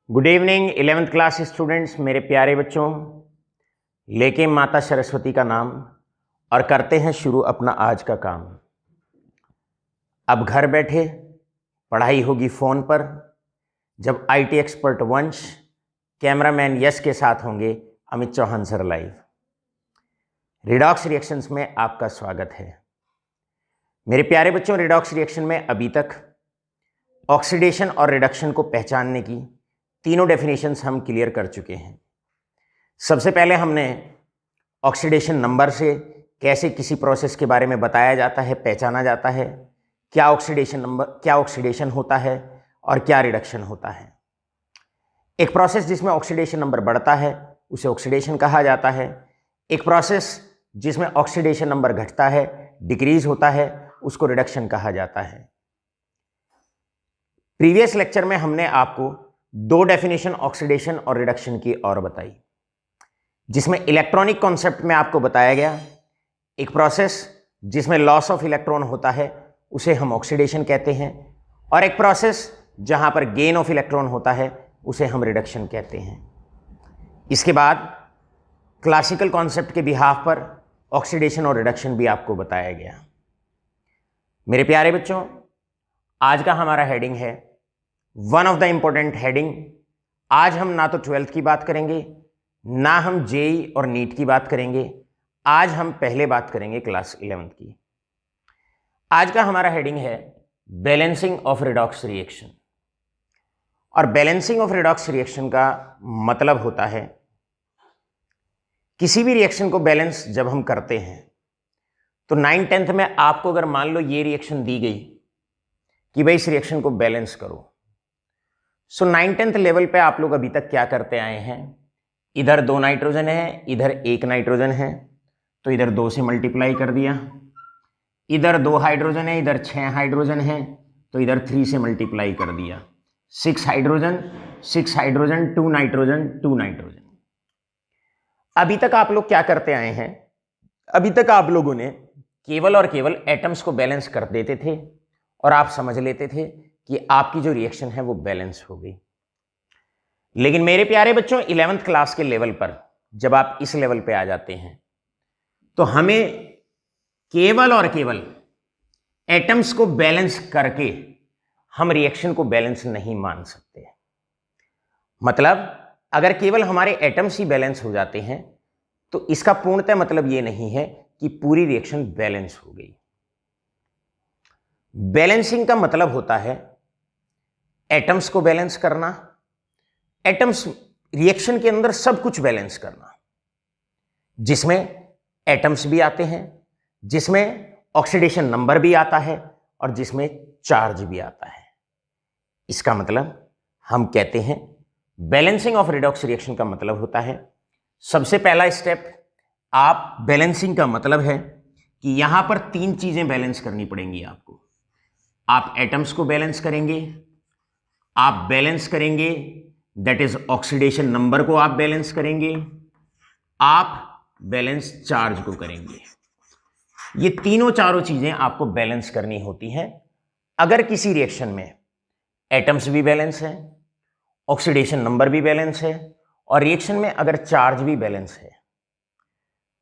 Good evening 11th class students, मेरे प्यारे बच्चों। लेके माता सरस्वती का नाम और करते हैं शुरू अपना आज का काम। अब घर बैठे पढ़ाई होगी फ़ोन पर, जब IT expert Vansh cameraman Yash के साथ होंगे Amit Chauhan sir live. Redox reactions में आपका स्वागत है मेरे प्यारे बच्चों। रिडॉक्स रिएक्शन में अभी तक ऑक्सीडेशन और रिडक्शन को पहचानने की तीनों डेफिनेशंस हम क्लियर कर चुके हैं। सबसे पहले हमने ऑक्सीडेशन नंबर से कैसे किसी प्रोसेस के बारे में बताया जाता है, पहचाना जाता है, क्या ऑक्सीडेशन नंबर, क्या ऑक्सीडेशन होता है और क्या रिडक्शन होता है। एक प्रोसेस जिसमें ऑक्सीडेशन नंबर बढ़ता है उसे ऑक्सीडेशन कहा जाता है। एक प्रोसेस जिसमें ऑक्सीडेशन नंबर घटता है, डिक्रीज होता है, उसको रिडक्शन कहा जाता है। प्रीवियस लेक्चर में हमने आपको दो डेफिनेशन ऑक्सीडेशन और रिडक्शन की और बताई, जिसमें इलेक्ट्रॉनिक कॉन्सेप्ट में आपको बताया गया एक प्रोसेस जिसमें लॉस ऑफ इलेक्ट्रॉन होता है उसे हम ऑक्सीडेशन कहते हैं, और एक प्रोसेस जहां पर गेन ऑफ इलेक्ट्रॉन होता है उसे हम रिडक्शन कहते हैं। इसके बाद क्लासिकल कॉन्सेप्ट के बिहाफ पर ऑक्सीडेशन और रिडक्शन भी आपको बताया गया। मेरे प्यारे बच्चों, आज का हमारा हेडिंग है one of the important heading. आज हम ना तो 12th की बात करेंगे, ना हम जेई और नीट की बात करेंगे। आज हम पहले बात करेंगे क्लास 11th की। आज का हमारा हेडिंग है बैलेंसिंग ऑफ रिडॉक्स रिएक्शन। और बैलेंसिंग ऑफ रिडॉक्स रिएक्शन का मतलब होता है किसी भी रिएक्शन को बैलेंस जब हम करते हैं तो 9th-10th में आपको अगर मान लो ये रिएक्शन दी गई कि भाई इस रिएक्शन को बैलेंस करो, सो 9th-10th लेवल पे आप लोग अभी तक क्या करते आए हैं, इधर 2 नाइट्रोजन है, इधर 1 नाइट्रोजन है, तो इधर 2 से मल्टीप्लाई कर दिया। इधर 2 हाइड्रोजन है, इधर 6 हाइड्रोजन है, तो इधर 3 से मल्टीप्लाई कर दिया। 6 हाइड्रोजन 6 हाइड्रोजन 2 नाइट्रोजन 2 नाइट्रोजन। अभी तक आप लोग क्या करते आए हैं, अभी तक आप लोगों ने केवल और केवल एटम्स को बैलेंस कर देते थे और आप समझ लेते थे कि आपकी जो रिएक्शन है वो बैलेंस हो गई। लेकिन मेरे प्यारे बच्चों, 11th क्लास के लेवल पर जब आप इस लेवल पे आ जाते हैं तो हमें केवल और केवल एटम्स को बैलेंस करके हम रिएक्शन को बैलेंस नहीं मान सकते। मतलब अगर केवल हमारे एटम्स ही बैलेंस हो जाते हैं तो इसका पूर्णतः मतलब ये नहीं है कि पूरी रिएक्शन बैलेंस हो गई। बैलेंसिंग का मतलब होता है एटम्स को बैलेंस करना, एटम्स रिएक्शन के अंदर सब कुछ बैलेंस करना, जिसमें एटम्स भी आते हैं, जिसमें ऑक्सीडेशन नंबर भी आता है और जिसमें चार्ज भी आता है। इसका मतलब हम कहते हैं बैलेंसिंग ऑफ रिडॉक्स रिएक्शन का मतलब होता है सबसे पहला स्टेप, आप बैलेंसिंग का मतलब है कि यहां पर 3 चीजें बैलेंस करनी पड़ेंगी आपको। आप एटम्स को बैलेंस करेंगे, आप बैलेंस करेंगे दैट इज ऑक्सीडेशन नंबर को आप बैलेंस करेंगे, आप बैलेंस चार्ज को करेंगे। ये तीनों चारों चीजें आपको बैलेंस करनी होती हैं। अगर किसी रिएक्शन में एटम्स भी बैलेंस है, ऑक्सीडेशन नंबर भी बैलेंस है और रिएक्शन में अगर चार्ज भी बैलेंस है,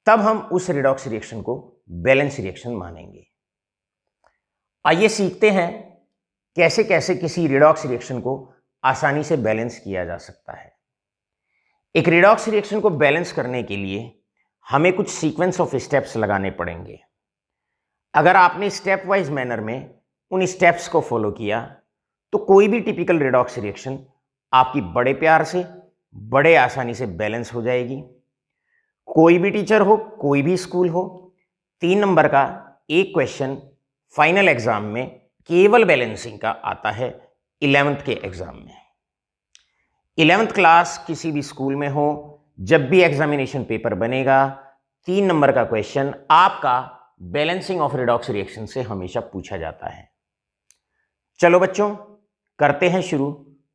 तब हम उस रिडॉक्स रिएक्शन को बैलेंस रिएक्शन मानेंगे। आइए सीखते हैं कैसे कैसे किसी रिडॉक्स रिएक्शन को आसानी से बैलेंस किया जा सकता है। एक रिडॉक्स रिएक्शन को बैलेंस करने के लिए हमें कुछ सीक्वेंस ऑफ स्टेप्स लगाने पड़ेंगे। अगर आपने स्टेप वाइज मैनर में उन स्टेप्स को फॉलो किया तो कोई भी टिपिकल रिडॉक्स रिएक्शन आपकी बड़े प्यार से, बड़े आसानी से बैलेंस हो जाएगी। कोई भी टीचर हो, कोई भी स्कूल हो, 3 नंबर का एक क्वेश्चन फाइनल एग्जाम में केवल बैलेंसिंग का आता है 11th के एग्जाम में। 11th क्लास किसी भी स्कूल में हो, जब भी एग्जामिनेशन पेपर बनेगा 3 नंबर का क्वेश्चन आपका बैलेंसिंग ऑफ रिडॉक्स रिएक्शन से हमेशा पूछा जाता है। चलो बच्चों, करते हैं शुरू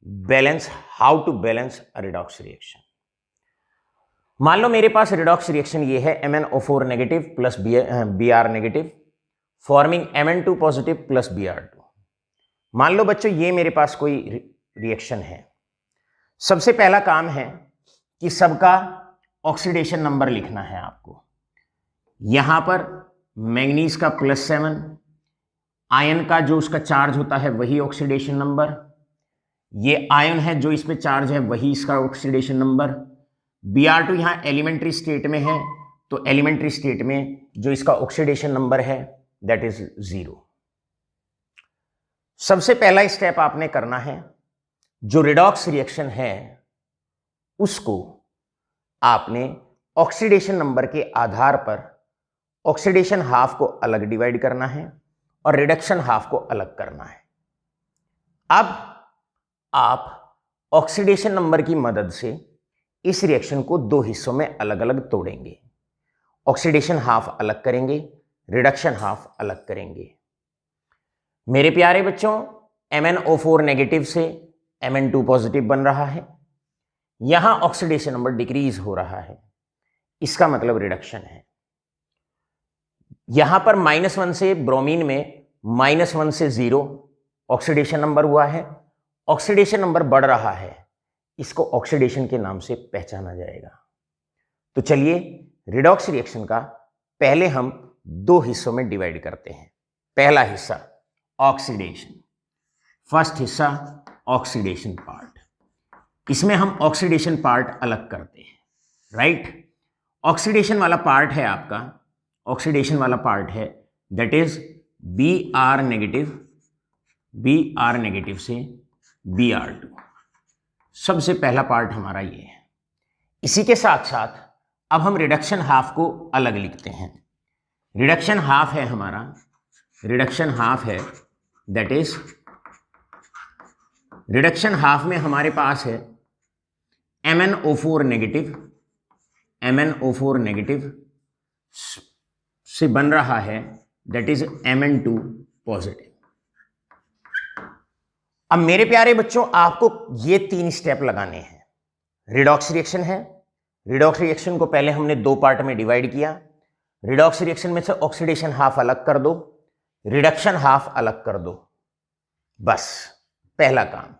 balance, how to balance a redox reaction. मान लो मेरे पास रिडॉक्स रिएक्शन ये है MnO4 negative plus Br negative forming Mn2 positive plus Br2। मान लो बच्चों ये मेरे पास कोई रिएक्शन है। सबसे पहला काम है कि सबका ऑक्सीडेशन नंबर लिखना है आपको। यहां पर मैंगनीज का +7, आयन का जो उसका चार्ज होता है वही ऑक्सीडेशन नंबर, ये आयन है जो इस पे चार्ज है वही इसका ऑक्सीडेशन नंबर। Br2 यहां एलिमेंट्री स्टेट में है, तो एलिमेंट्री स्टेट में जो इसका ऑक्सीडेशन नंबर है दैट इज 0। सबसे पहला स्टेप आपने करना है, जो रिडॉक्स रिएक्शन है उसको आपने ऑक्सीडेशन नंबर के आधार पर ऑक्सीडेशन हाफ को अलग डिवाइड करना है और रिडक्शन हाफ को अलग करना है। अब आप ऑक्सीडेशन नंबर की मदद से इस रिएक्शन को दो हिस्सों में अलग अलग तोड़ेंगे। ऑक्सीडेशन हाफ अलग करेंगे, रिडक्शन हाफ अलग करेंगे। मेरे प्यारे बच्चों, MnO4 नेगेटिव से Mn2 पॉजिटिव बन रहा है, यहां ऑक्सीडेशन नंबर डिक्रीज हो रहा है, इसका मतलब रिडक्शन है। यहां पर -1 से ब्रोमीन में -1 से 0 ऑक्सीडेशन नंबर हुआ है, ऑक्सीडेशन नंबर बढ़ रहा है, इसको ऑक्सीडेशन के नाम से पहचाना जाएगा। तो चलिए रिडॉक्स रिएक्शन का पहले हम दो हिस्सों में डिवाइड करते हैं। पहला हिस्सा ऑक्सीडेशन, फर्स्ट हिस्सा ऑक्सीडेशन पार्ट। इसमें हम ऑक्सीडेशन पार्ट अलग करते हैं, राइट। ऑक्सीडेशन वाला पार्ट है आपका, ऑक्सीडेशन वाला पार्ट है दैट इज Br नेगेटिव से Br2। सबसे पहला पार्ट हमारा ये है। इसी के साथ साथ अब हम रिडक्शन हाफ को अलग लिखते हैं। रिडक्शन हाफ है हमारा, रिडक्शन हाफ है दैट इज, रिडक्शन हाफ में हमारे पास है MnO4 नेगेटिव से बन रहा है दैट इज Mn2 पॉजिटिव। अब मेरे प्यारे बच्चों, आपको ये 3 स्टेप लगाने हैं। रिडॉक्स रिएक्शन है, रिडॉक्स रिएक्शन को पहले हमने 2 पार्ट में डिवाइड किया। रिडॉक्स रिएक्शन में से ऑक्सीडेशन हाफ अलग कर दो, रिडक्शन हाफ अलग कर दो, बस पहला काम।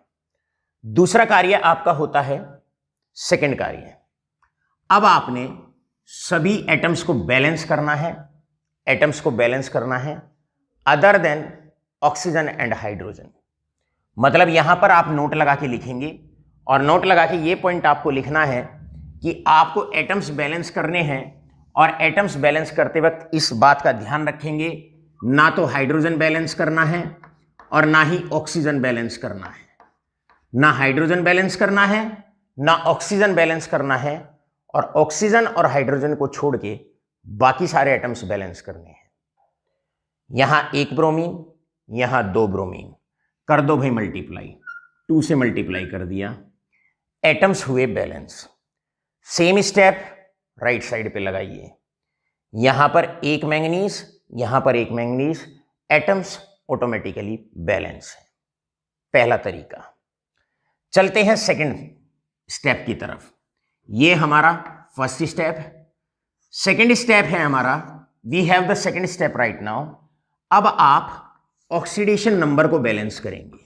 दूसरा कार्य आपका होता है सेकंड कार्य। अब आपने सभी एटम्स को बैलेंस करना है, एटम्स को बैलेंस करना है other than oxygen and hydrogen. मतलब यहां पर आप नोट लगा के लिखेंगे और नोट लगा के ये पॉइंट आपको लिखना है कि आपको एटम्स बैलेंस करने हैं, और एटम्स बैलेंस करते वक्त इस बात का ध्यान रखेंगे ना तो हाइड्रोजन बैलेंस करना है और ना ही ऑक्सीजन बैलेंस करना है। ना हाइड्रोजन बैलेंस करना है, ना ऑक्सीजन बैलेंस करना है, और ऑक्सीजन और हाइड्रोजन को छोड़ के बाकी सारे एटम्स बैलेंस करने हैं। यहां 1 ब्रोमीन, यहां 2 ब्रोमीन, कर दो भाई मल्टीप्लाई, 2 से मल्टीप्लाई कर दिया, एटम्स हुए balance. Same step right side पे लगाइए। यहां पर 1 मैंगनीज, यहां पर 1 मैंगनीज, एटम्स ऑटोमेटिकली बैलेंस है। पहला तरीका। चलते हैं सेकंड स्टेप की तरफ। ये हमारा फर्स्ट स्टेप है। सेकंड स्टेप है हमारा, we have the second step right now. अब आप ऑक्सीडेशन नंबर को बैलेंस करेंगे।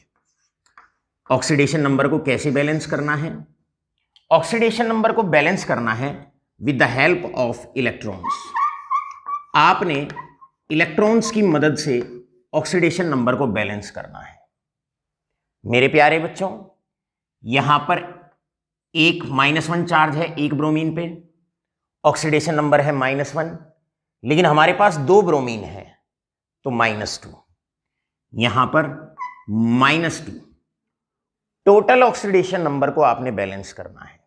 ऑक्सीडेशन नंबर को कैसे बैलेंस करना है? ऑक्सीडेशन नंबर को बैलेंस करना है with the help of electrons. आपने इलेक्ट्रॉन्स की मदद से ऑक्सीडेशन नंबर को बैलेंस करना है। मेरे प्यारे बच्चों, यहां पर एक -1 चार्ज है 1 ब्रोमीन पे, ऑक्सीडेशन नंबर है -1, लेकिन हमारे पास 2 ब्रोमीन है तो -2, यहां पर -2। टोटल ऑक्सीडेशन नंबर को आपने बैलेंस करना है।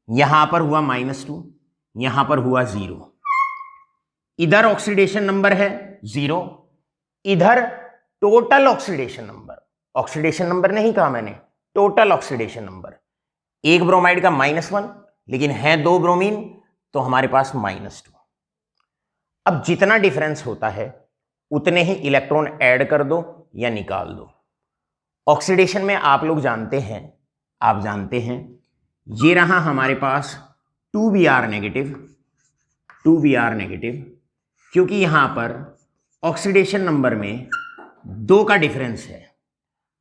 यहां पर हुआ -2, यहां पर हुआ 0। इधर ऑक्सीडेशन नंबर है 0, इधर total oxidation number, oxidation number नहीं कहा मैंने, टोटल ऑक्सीडेशन नंबर। 1 ब्रोमाइड का -1, लेकिन है 2 ब्रोमीन तो हमारे पास -2। अब जितना डिफरेंस होता है उतने ही इलेक्ट्रॉन ऐड कर दो या निकाल दो। ऑक्सीडेशन में आप लोग जानते हैं, आप जानते हैं, ये रहा हमारे पास 2Br नेगेटिव, क्योंकि यहां पर ऑक्सीडेशन नंबर में 2 का डिफरेंस है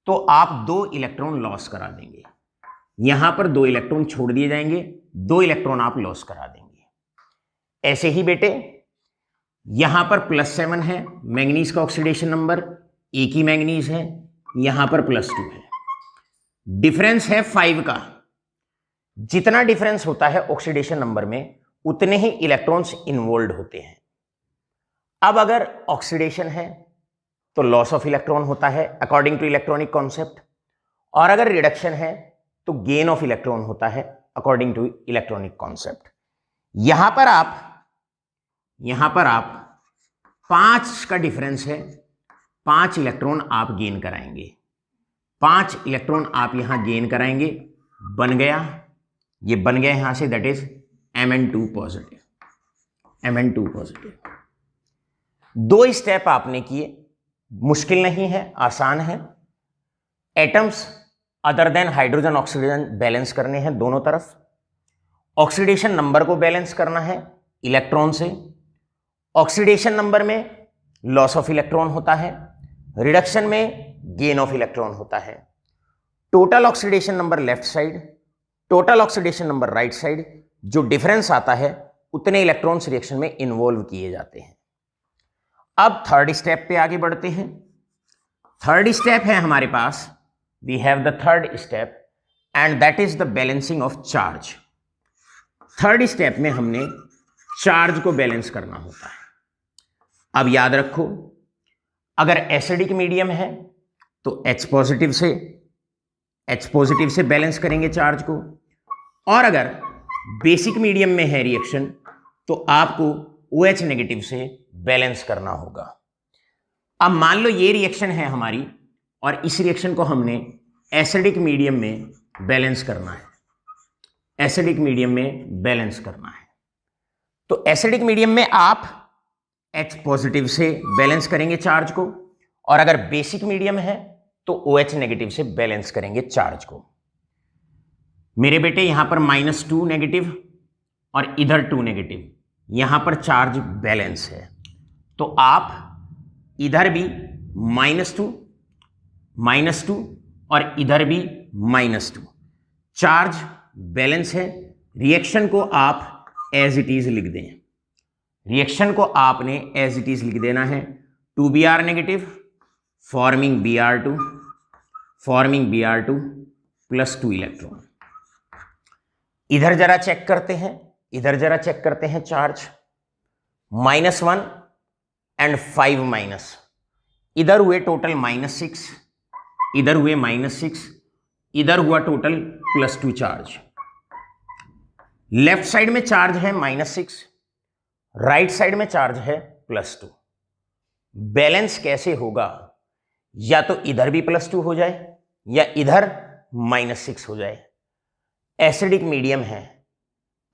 तो आप 2 इलेक्ट्रॉन लॉस करा देंगे। यहां पर 2 इलेक्ट्रॉन छोड़ दिए जाएंगे, 2 इलेक्ट्रॉन आप लॉस करा देंगे। ऐसे ही बेटे यहां पर +7 है, मैंगनीज का ऑक्सीडेशन नंबर, एक ही मैंगनीज है, यहां पर +2 है, डिफरेंस है 5 का। जितना डिफरेंस होता है ऑक्सीडेशन नंबर में उतने ही इलेक्ट्रॉन्स इन्वॉल्व होते हैं। अब अगर ऑक्सीडेशन है तो लॉस ऑफ इलेक्ट्रॉन होता है अकॉर्डिंग टू इलेक्ट्रॉनिक कॉन्सेप्ट, और अगर रिडक्शन है तो गेन ऑफ इलेक्ट्रॉन होता है अकॉर्डिंग टू इलेक्ट्रॉनिक कॉन्सेप्ट। यहां पर आप 5 का डिफरेंस है, 5 इलेक्ट्रॉन आप गेन कराएंगे, 5 इलेक्ट्रॉन आप यहां गेन कराएंगे, बन गया, ये बन गया यहां से, that is Mn2 positive, Mn2 positive. 2 step आपने किए, मुश्किल नहीं है, आसान है। Atoms other than hydrogen oxygen balance करने हैं दोनों तरफ। ऑक्सीडेशन नंबर को बैलेंस करना है इलेक्ट्रॉन से। ऑक्सीडेशन नंबर में लॉस ऑफ इलेक्ट्रॉन होता है, रिडक्शन में गेन ऑफ इलेक्ट्रॉन होता है। Total oxidation number left side, total oxidation number right side, जो डिफरेंस आता है उतने इलेक्ट्रॉन्स रिएक्शन में इन्वॉल्व किए जाते हैं। अब थर्ड स्टेप पे आगे बढ़ते हैं। थर्ड स्टेप है हमारे पास, we have the third step and that is the balancing of charge. Third step में हमने चार्ज को बैलेंस करना होता है। अब याद रखो, अगर एसिडिक मीडियम है तो H पॉजिटिव से बैलेंस करेंगे चार्ज को, और अगर बेसिक मीडियम में है रिएक्शन तो आपको OH नेगेटिव से बैलेंस करना होगा। अब मान लो ये रिएक्शन है हमारी और इस रिएक्शन को हमने एसिडिक मीडियम में बैलेंस करना है, एसिडिक मीडियम में बैलेंस करना है। तो एसिडिक मीडियम में आप H पॉजिटिव से बैलेंस करेंगे चार्ज को, और अगर बेसिक मीडियम है तो OH नेगेटिव से बैलेंस करेंगे चार्ज को। मेरे बेटे यहां पर -2 नेगेटिव और इधर 2 नेगेटिव, यहां पर चार्ज बैलेंस है, तो आप इधर भी -2 और इधर भी -2, चार्ज बैलेंस है। रिएक्शन को आप एज इट इज लिख दें, रिएक्शन को आपने एज इट इज लिख देना है, 2Br negative forming Br2 +2 electron. इधर जरा चेक करते हैं, इधर जरा चेक करते हैं चार्ज, -1 एंड 5-, इधर हुए टोटल -6, इधर हुए -6, इधर हुआ टोटल +2 चार्ज। लेफ्ट साइड में चार्ज है -6, राइट साइड में चार्ज है +2। बैलेंस कैसे होगा? या तो इधर भी +2 हो जाए या इधर -6 हो जाए। एसिडिक मीडियम है,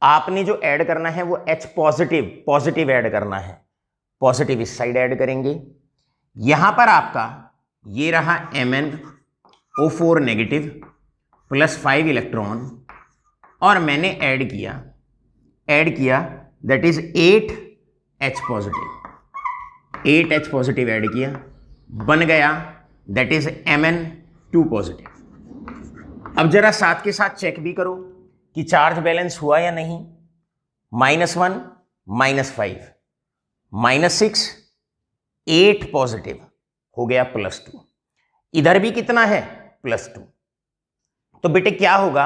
आपने जो ऐड करना है वो H पॉजिटिव ऐड करना है, पॉजिटिव इस साइड ऐड करेंगे। यहां पर आपका ये रहा MnO4 नेगेटिव +5 इलेक्ट्रॉन, और मैंने ऐड किया that is 8H positive add किया, बन गया दैट इज Mn2 पॉजिटिव। अब जरा साथ के साथ चेक भी करो कि चार्ज बैलेंस हुआ या नहीं। -1 -5 -6 8 पॉजिटिव हो गया +2, इधर भी कितना है +2। तो बेटे क्या होगा,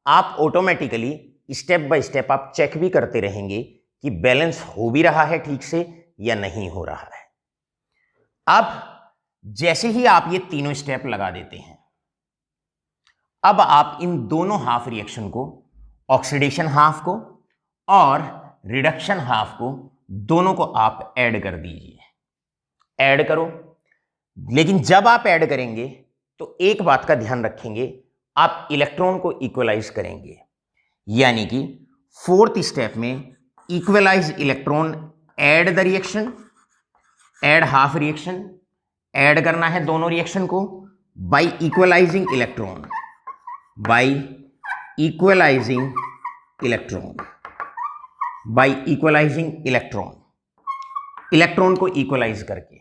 आप ऑटोमेटिकली स्टेप बाय स्टेप आप चेक भी करते रहेंगे कि बैलेंस हो भी रहा है ठीक से या नहीं हो रहा है। अब जैसे ही आप ये तीनों स्टेप लगा देते हैं, अब आप इन दोनों हाफ रिएक्शन को, ऑक्सीडेशन हाफ को और रिडक्शन हाफ को, दोनों को आप ऐड कर दीजिए, ऐड करो। लेकिन जब आप ऐड करेंगे तो एक बात का ध्यान रखेंगे, आप इलेक्ट्रॉन को इक्वलाइज करेंगे, यानी कि फोर्थ स्टेप में equalise electron, add the reaction, add half reaction, add करना है दोनों रिएक्शन को by equalising electron, by equalising electron, electron को इक्वलाइज करके।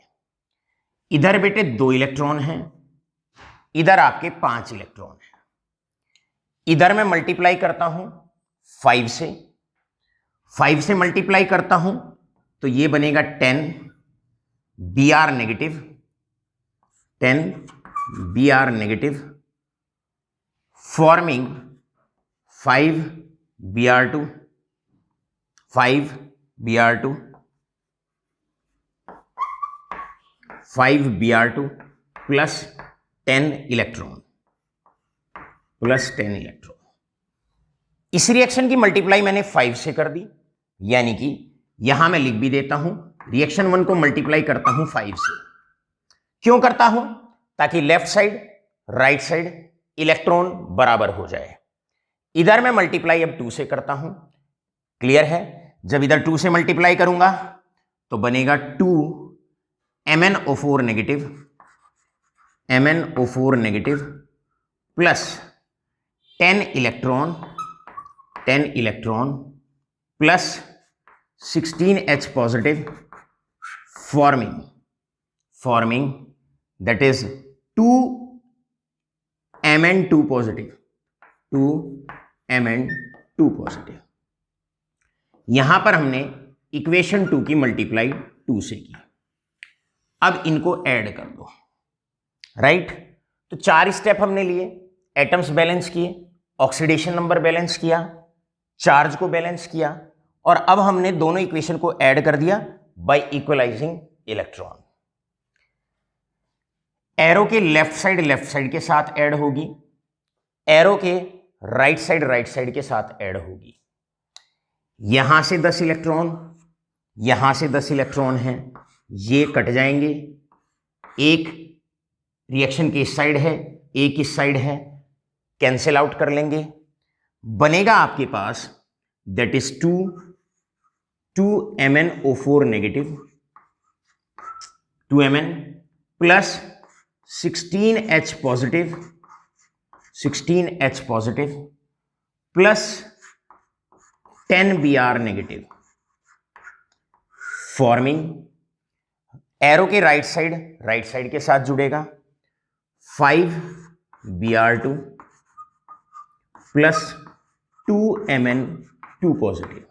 इधर बेटे 2 इलेक्ट्रॉन हैं, इधर आपके 5 इलेक्ट्रॉन हैं। इधर मैं मल्टीप्लाई करता हूं 5 से, 5 से मल्टीप्लाई करता हूं तो ये बनेगा 10 Br negative, 10 Br negative forming 5 Br2, 5 Br2, 5 Br2 plus 10 electron, plus 10 electron. इस रिएक्शन की मल्टीप्लाई मैंने 5 से कर दी, यानी कि यहां मैं लिख भी देता हूं रिएक्शन 1 को मल्टीप्लाई करता हूं 5 से। क्यों करता हूं? ताकि left side right side electron बराबर हो जाए। इधर मैं मल्टीप्लाई अब 2 से करता हूं, क्लियर है? जब इधर 2 से मल्टीप्लाई करूंगा तो बनेगा 2 MnO4 negative, MnO4 negative plus 10 electron, 10 electron plus 16H positive forming that is 2 Mn2 positive, 2 Mn2 positive. यहां पर हमने इक्वेशन 2 की मल्टीप्लाई 2 से की। अब इनको ऐड कर दो, राइट? तो 4 स्टेप हमने लिए, एटम्स बैलेंस किए, ऑक्सीडेशन नंबर बैलेंस किया, चार्ज को बैलेंस किया, और अब हमने दोनों इक्वेशन को ऐड कर दिया बाय इक्वलाइजिंग इलेक्ट्रॉन। एरो के लेफ्ट साइड के साथ ऐड होगी, एरो के राइट साइड के साथ ऐड होगी। यहां से 10 इलेक्ट्रॉन, यहां से 10 इलेक्ट्रॉन हैं, ये कट जाएंगे। एक रिएक्शन की इस साइड है, एक इस साइड है, कैंसिल आउट कर लेंगे। बनेगा आपके पास that is 2 MnO4 negative, 2 Mn plus 16H positive, 16H positive plus 10 Br negative forming, arrow के राइट साइड के साथ जुड़ेगा 5 Br2 प्लस 2 Mn2 पॉजिटिव।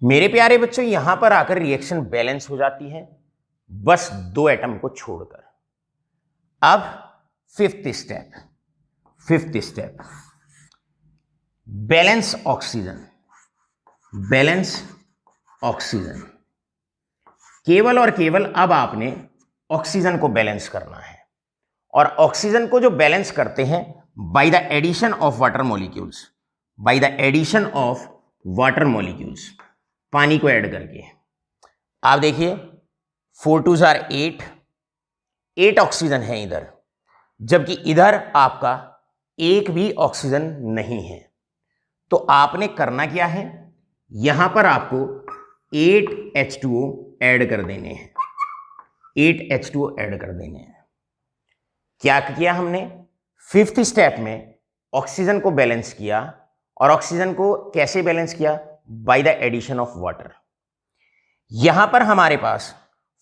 मेरे प्यारे बच्चों, यहां पर आकर रिएक्शन बैलेंस हो जाती है, बस 2 एटम को छोड़कर। अब फिफ्थ स्टेप बैलेंस ऑक्सीजन। केवल और केवल अब आपने ऑक्सीजन को बैलेंस करना है, और ऑक्सीजन को जो बैलेंस करते हैं by the addition of water molecules, पानी को ऐड करके। आप देखिए 4 2s are 8 ऑक्सीजन है इधर, जबकि इधर आपका एक भी ऑक्सीजन नहीं है। तो आपने करना क्या है, यहां पर आपको 8 H2O ऐड कर देने हैं, 8 H2O ऐड कर देने हैं। क्या किया हमने? फिफ्थ स्टेप में ऑक्सीजन को बैलेंस किया, और ऑक्सीजन को कैसे बैलेंस किया? By the addition of water. यहां पर हमारे पास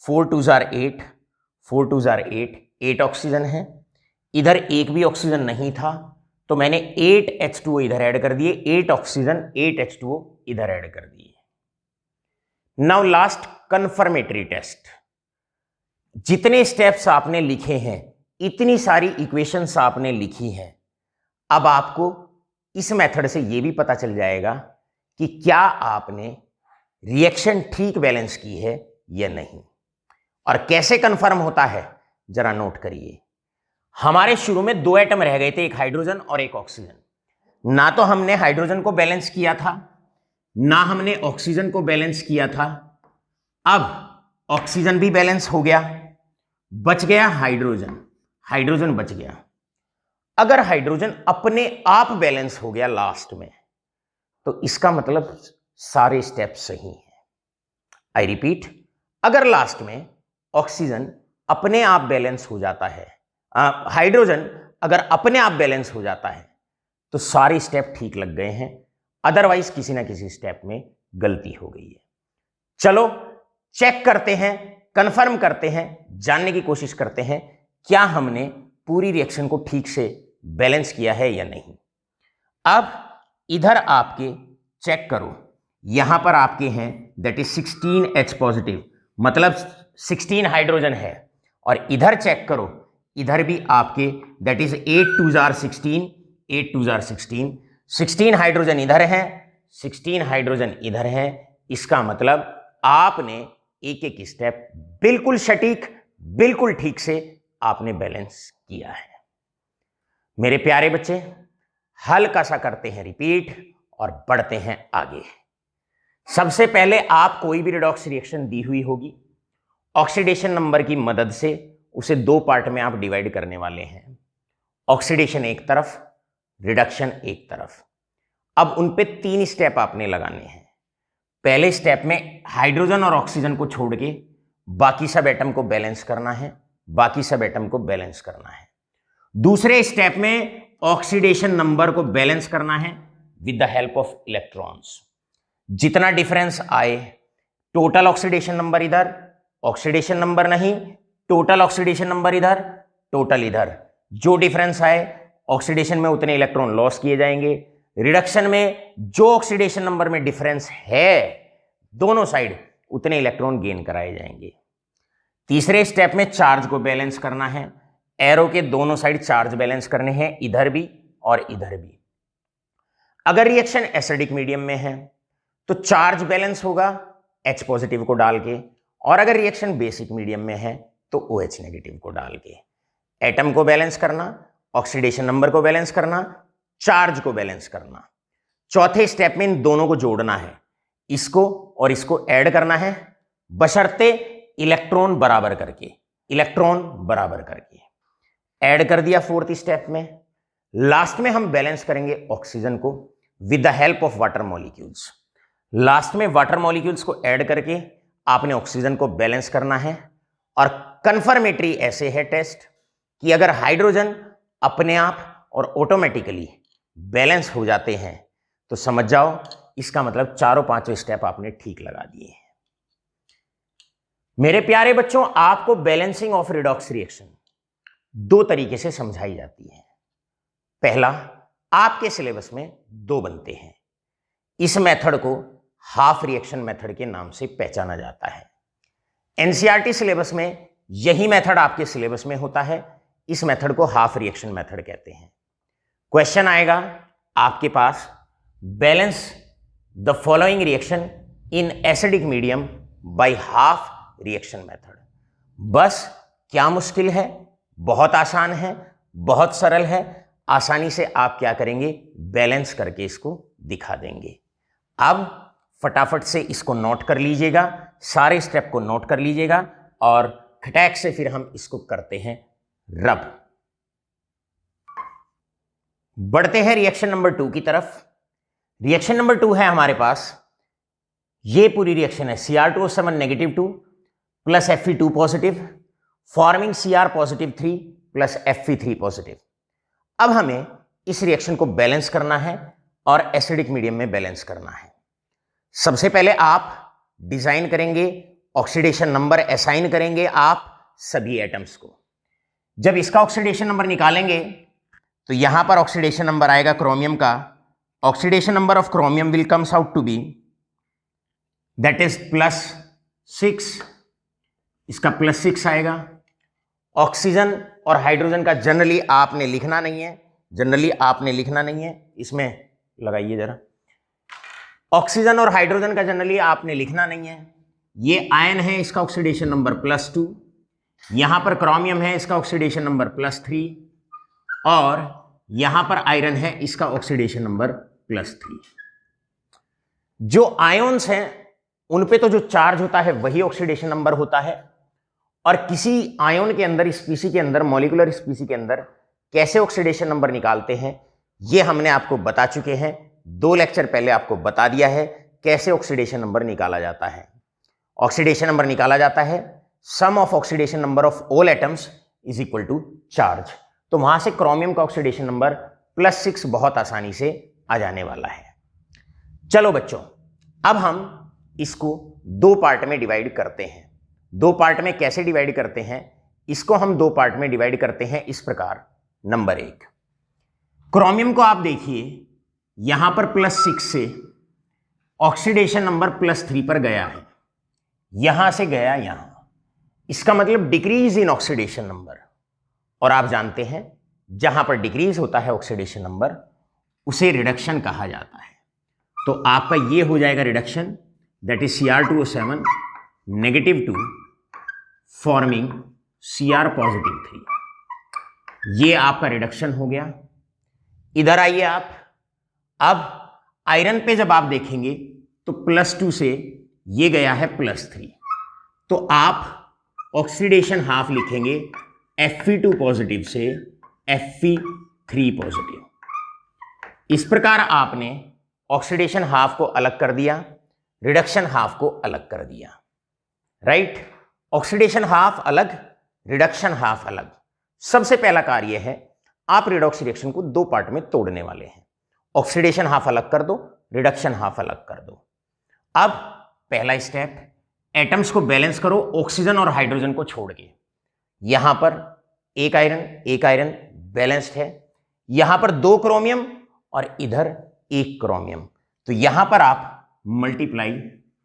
4 2s are 8 ऑक्सीजन है, इधर एक भी ऑक्सीजन नहीं था, तो मैंने 8 H2O इधर ऐड कर दिए, 8 ऑक्सीजन 8 H2O इधर ऐड कर दिए। Now last confirmatory test. जितने स्टेप्स आपने लिखे हैं, इतनी सारी इक्वेशंस आपने लिखी हैं, अब आपको इस मेथड से यह भी पता चल जाएगा कि क्या आपने रिएक्शन ठीक बैलेंस की है या नहीं। और कैसे कंफर्म होता है, जरा नोट करिए। हमारे शुरू में 2 एटम रह गए थे, एक हाइड्रोजन और एक ऑक्सीजन। ना तो हमने हाइड्रोजन को बैलेंस किया था, ना हमने ऑक्सीजन को बैलेंस किया था। अब ऑक्सीजन भी बैलेंस हो गया, बच गया हाइड्रोजन बच गया। अगर हाइड्रोजन अपने आप बैलेंस हो गया लास्ट में, तो इसका मतलब सारे स्टेप सही हैं। आई रिपीट, अगर लास्ट में ऑक्सीजन अपने आप बैलेंस हो जाता है, हाइड्रोजन अगर अपने आप बैलेंस हो जाता है, तो सारे स्टेप ठीक लग गए हैं। अदरवाइज किसी ना किसी स्टेप में गलती हो गई है। चलो चेक करते हैं, कंफर्म करते हैं, जानने की कोशिश करते हैं क्या हमने पूरी रिएक्शन को ठीक से बैलेंस किया है या नहीं। अब इधर आपके चेक करो, यहां पर आपके हैं दैट इज 16H पॉजिटिव, मतलब 16 हाइड्रोजन है, और इधर चेक करो, इधर भी आपके that is 8 2 jar 16, 8 2 jar 16, 16 hydrogen इधर है, 16 हाइड्रोजन इधर है। इसका मतलब आपने एक एक स्टेप बिल्कुल सटीक, बिल्कुल ठीक से आपने बैलेंस किया है। मेरे प्यारे बच्चे, हल्का सा करते हैं रिपीट और बढ़ते हैं आगे। सबसे पहले आप कोई भी रिडॉक्स रिएक्शन दी हुई होगी, ऑक्सीडेशन नंबर की मदद से उसे दो पार्ट में आप डिवाइड करने वाले हैं। ऑक्सीडेशन एक तरफ, रिडक्शन एक तरफ। अब उन पे 3 स्टेप आपने लगाने हैं। पहले स्टेप में हाइड्रोजन और ऑक्सीजन को छोड़ के बाकी सब एटम को बैलेंस करना है, बाकी सब एटम को बैलेंस करना है। दूसरे स्टेप में ऑक्सीडेशन नंबर को बैलेंस करना है with the help of electrons. जितना डिफरेंस आए, टोटल ऑक्सीडेशन नंबर इधर, ऑक्सीडेशन नंबर नहीं, टोटल ऑक्सीडेशन नंबर इधर, टोटल इधर, जो डिफरेंस आए ऑक्सीडेशन में उतने इलेक्ट्रॉन लॉस किए जाएंगे। रिडक्शन में जो ऑक्सीडेशन नंबर में डिफरेंस है दोनों साइड, उतने इलेक्ट्रॉन गेन कराए जाएंगे। तीसरे स्टेप में चार्ज को बैलेंस करना है। एरो के दोनों साइड चार्ज बैलेंस करने हैं, इधर भी और इधर भी। अगर रिएक्शन एसिडिक मीडियम में है तो चार्ज बैलेंस होगा H पॉजिटिव को डाल के, और अगर रिएक्शन बेसिक मीडियम में है तो OH नेगेटिव को डाल के। एटम को बैलेंस करना, ऑक्सीडेशन नंबर को बैलेंस करना, चार्ज को बैलेंस करना। चौथे स्टेप में इन दोनों को जोड़ना है, इसको और इसको ऐड करना है, बशर्ते इलेक्ट्रॉन बराबर करके, इलेक्ट्रॉन बराबर करके ऐड कर दिया। फोर्थ स्टेप में लास्ट में हम बैलेंस करेंगे ऑक्सीजन को with the help of water molecules. Last में वाटर मॉलिक्यूल्स को ऐड करके आपने ऑक्सीजन को बैलेंस करना है। और कंफर्मेटरी ऐसे है टेस्ट कि अगर हाइड्रोजन अपने आप और ऑटोमेटिकली बैलेंस हो जाते हैं तो समझ जाओ इसका मतलब चारों पांचों स्टेप आपने ठीक लगा दिए हैं। मेरे प्यारे बच्चों, आपको बैलेंसिंग ऑफ रिडॉक्स रिएक्शन 2 तरीके से समझाई जाती है। पहला, आपके सिलेबस में 2 बनते हैं। इस मेथड को हाफ रिएक्शन मेथड के नाम से पहचाना जाता है। एनसीईआरटी सिलेबस में यही मेथड आपके सिलेबस में होता है। इस मेथड को हाफ रिएक्शन मेथड कहते हैं। क्वेश्चन आएगा आपके पास, balance the following reaction in acidic medium by half reaction method. बस क्या मुश्किल है, बहुत आसान है, बहुत सरल है। आसानी से आप क्या करेंगे, बैलेंस करके इसको दिखा देंगे। अब फटाफट से इसको नोट कर लीजिएगा, सारे स्टेप को नोट कर लीजिएगा और खटैक से फिर हम इसको करते हैं रब। बढ़ते हैं रिएक्शन नंबर 2 की तरफ। रिएक्शन नंबर 2 है हमारे पास, ये पूरी रिएक्शन है Cr2O7 negative 2 plus Fe2 positive forming Cr positive 3 plus Fe3 positive. अब हमें इस रिएक्शन को बैलेंस करना है और एसिडिक मीडियम में बैलेंस करना है। सबसे पहले आप डिजाइन करेंगे, ऑक्सीडेशन नंबर असाइन करेंगे आप सभी एटम्स को। जब इसका ऑक्सीडेशन नंबर निकालेंगे तो यहां पर ऑक्सीडेशन नंबर आएगा क्रोमियम का। Oxidation number of chromium will comes out to be that is +6। इसका +6 आएगा। ऑक्सीजन और हाइड्रोजन का जनरली आपने लिखना नहीं है, जनरली आपने लिखना नहीं है, इसमें लगाइए जरा। ऑक्सीजन और हाइड्रोजन का जनरली आपने लिखना नहीं है। ये आयन है, इसका ऑक्सीडेशन नंबर +2। यहां पर क्रोमियम है, इसका ऑक्सीडेशन नंबर +3, और यहां पर आयरन है, इसका ऑक्सीडेशन नंबर +3। जो आयोन्स हैं उन पे तो जो चार्ज होता है वही ऑक्सीडेशन नंबर होता है, और किसी आयोन के अंदर, स्पीसी के अंदर, मॉलिक्यूलर स्पीसी के अंदर कैसे ऑक्सीडेशन नंबर निकालते हैं ये हमने आपको बता चुके हैं। 2 लेक्चर पहले आपको बता दिया है कैसे ऑक्सीडेशन नंबर निकाला जाता है। ऑक्सीडेशन नंबर निकाला जाता है sum of oxidation number of all atoms is equal to charge. तो वहां से क्रोमियम का ऑक्सीडेशन नंबर +6 बहुत आसानी से आ जाने वाला है। चलो बच्चों, अब हम इसको 2 पार्ट में डिवाइड करते हैं। 2 पार्ट में कैसे डिवाइड करते हैं, इसको हम 2 पार्ट में डिवाइड करते हैं इस प्रकार। नंबर 1, क्रोमियम को आप देखिए यहां पर +6 से ऑक्सीडेशन नंबर +3 पर गया है, यहां से गया यहां, इसका मतलब डिक्रीज इन ऑक्सीडेशन नंबर। और आप जानते हैं जहां पर डिक्रीज होता है ऑक्सीडेशन नंबर उसे रिडक्शन कहा जाता है। तो आपका ये हो जाएगा reduction, that is Cr2O7 -2 forming Cr +3। ये आपका रिडक्शन हो गया। इधर आइए आप, अब आयरन पे जब आप देखेंगे तो +2 से ये गया है +3, तो आप ऑक्सीडेशन हाफ लिखेंगे Fe2 से Fe3। इस प्रकार आपने ऑक्सीडेशन हाफ को अलग कर दिया, रिडक्शन हाफ को अलग कर दिया, राइट। ऑक्सीडेशन हाफ अलग, रिडक्शन हाफ अलग। सबसे पहला कार्य है आप रिडॉक्स रिएक्शन को दो पार्ट में तोड़ने वाले हैं। ऑक्सीडेशन हाफ अलग कर दो, रिडक्शन हाफ अलग कर दो। अब पहला स्टेप, एटम्स को बैलेंस करो ऑक्सीजन और हाइड्रोजन को छोड़ के। यहां पर एक आयरन बैलेंस्ड है, यहां पर 2 क्रोमियम और इधर 1 क्रोमियम, तो यहां पर आप मल्टीप्लाई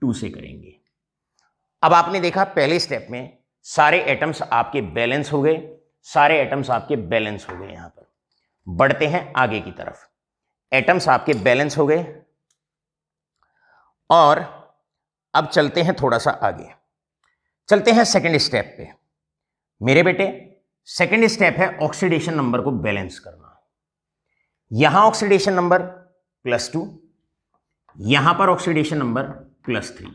2 से करेंगे। अब आपने देखा पहले स्टेप में सारे एटम्स आपके बैलेंस हो गए, सारे एटम्स आपके बैलेंस हो गए। यहां पर बढ़ते हैं आगे की तरफ, एटम्स आपके बैलेंस हो गए और अब चलते हैं थोड़ा सा आगे, चलते हैं सेकंड स्टेप पे। मेरे बेटे सेकंड स्टेप है ऑक्सीडेशन नंबर को बैलेंस करना। यहां ऑक्सीडेशन नंबर +2, यहां पर ऑक्सीडेशन नंबर +3।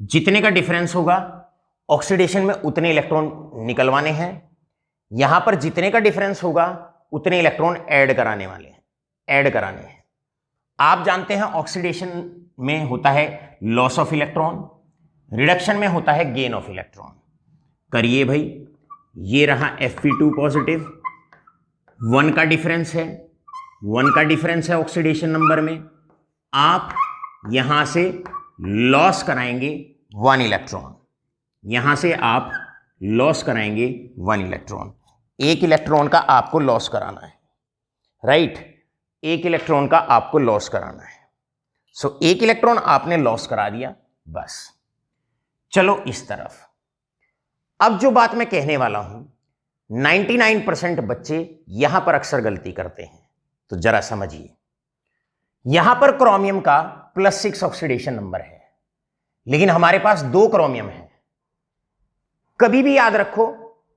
जितने का डिफरेंस होगा ऑक्सीडेशन में उतने इलेक्ट्रॉन निकलवाने हैं, यहां पर जितने का डिफरेंस होगा उतने इलेक्ट्रॉन ऐड कराने हैं। आप जानते हैं ऑक्सीडेशन में होता है लॉस ऑफ इलेक्ट्रॉन, रिडक्शन में होता है गेन ऑफ इलेक्ट्रॉन। करिए भाई, ये रहा Fe2, 1 का डिफरेंस है, 1 का डिफरेंस है ऑक्सीडेशन नंबर में। आप यहां से लॉस कराएंगे 1 इलेक्ट्रॉन, यहां से आप लॉस कराएंगे 1 इलेक्ट्रॉन। 1 इलेक्ट्रॉन का आपको लॉस कराना है, राइट। 1 इलेक्ट्रॉन का आपको लॉस कराना है। सो 1 इलेक्ट्रॉन आपने लॉस करा दिया, बस। चलो इस तरफ, अब जो बात मैं कहने वाला हूं 99% बच्चे यहां पर अक्सर गलती करते हैं, तो जरा समझिए। यहां पर क्रोमियम का +6 ऑक्सीडेशन नंबर है, लेकिन हमारे पास 2 क्रोमियम है। कभी भी याद रखो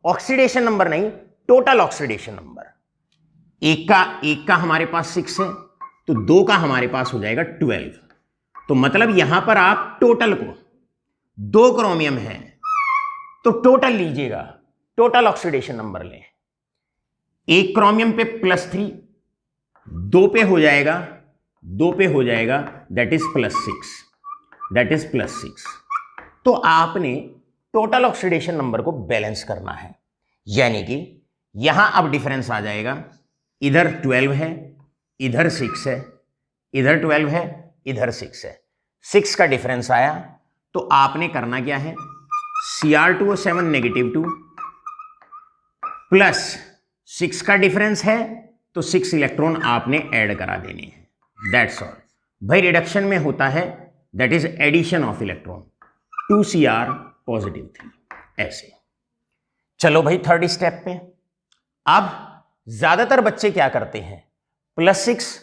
ऑक्सीडेशन नंबर नहीं, टोटल ऑक्सीडेशन नंबर। एक का हमारे पास 6 है, तो 2 का हमारे पास हो जाएगा 12। तो मतलब यहां पर आप टोटल को, 2 क्रोमियम है तो टोटल लीजिएगा, टोटल ऑक्सीडेशन नंबर लें। 1 क्रोमियम पे +3, 2 पे हो जाएगा, दैट इज +6। तो आपने टोटल ऑक्सीडेशन नंबर को बैलेंस करना है, यानी कि यहां अब डिफरेंस आ जाएगा, इधर 12 है, इधर 6 है, इधर 12 है, इधर 6 है, 6 का डिफरेंस आया। तो आपने करना क्या है, Cr2O7 -2 प्लस 6 का डिफरेंस है तो 6 इलेक्ट्रॉन आपने ऐड करा देने हैं, दैट्स ऑल। भाई रिडक्शन में होता है that is addition of electron, 2Cr+3, ऐसे। चलो भाई थर्ड स्टेप पे। अब ज्यादातर बच्चे क्या करते हैं, +6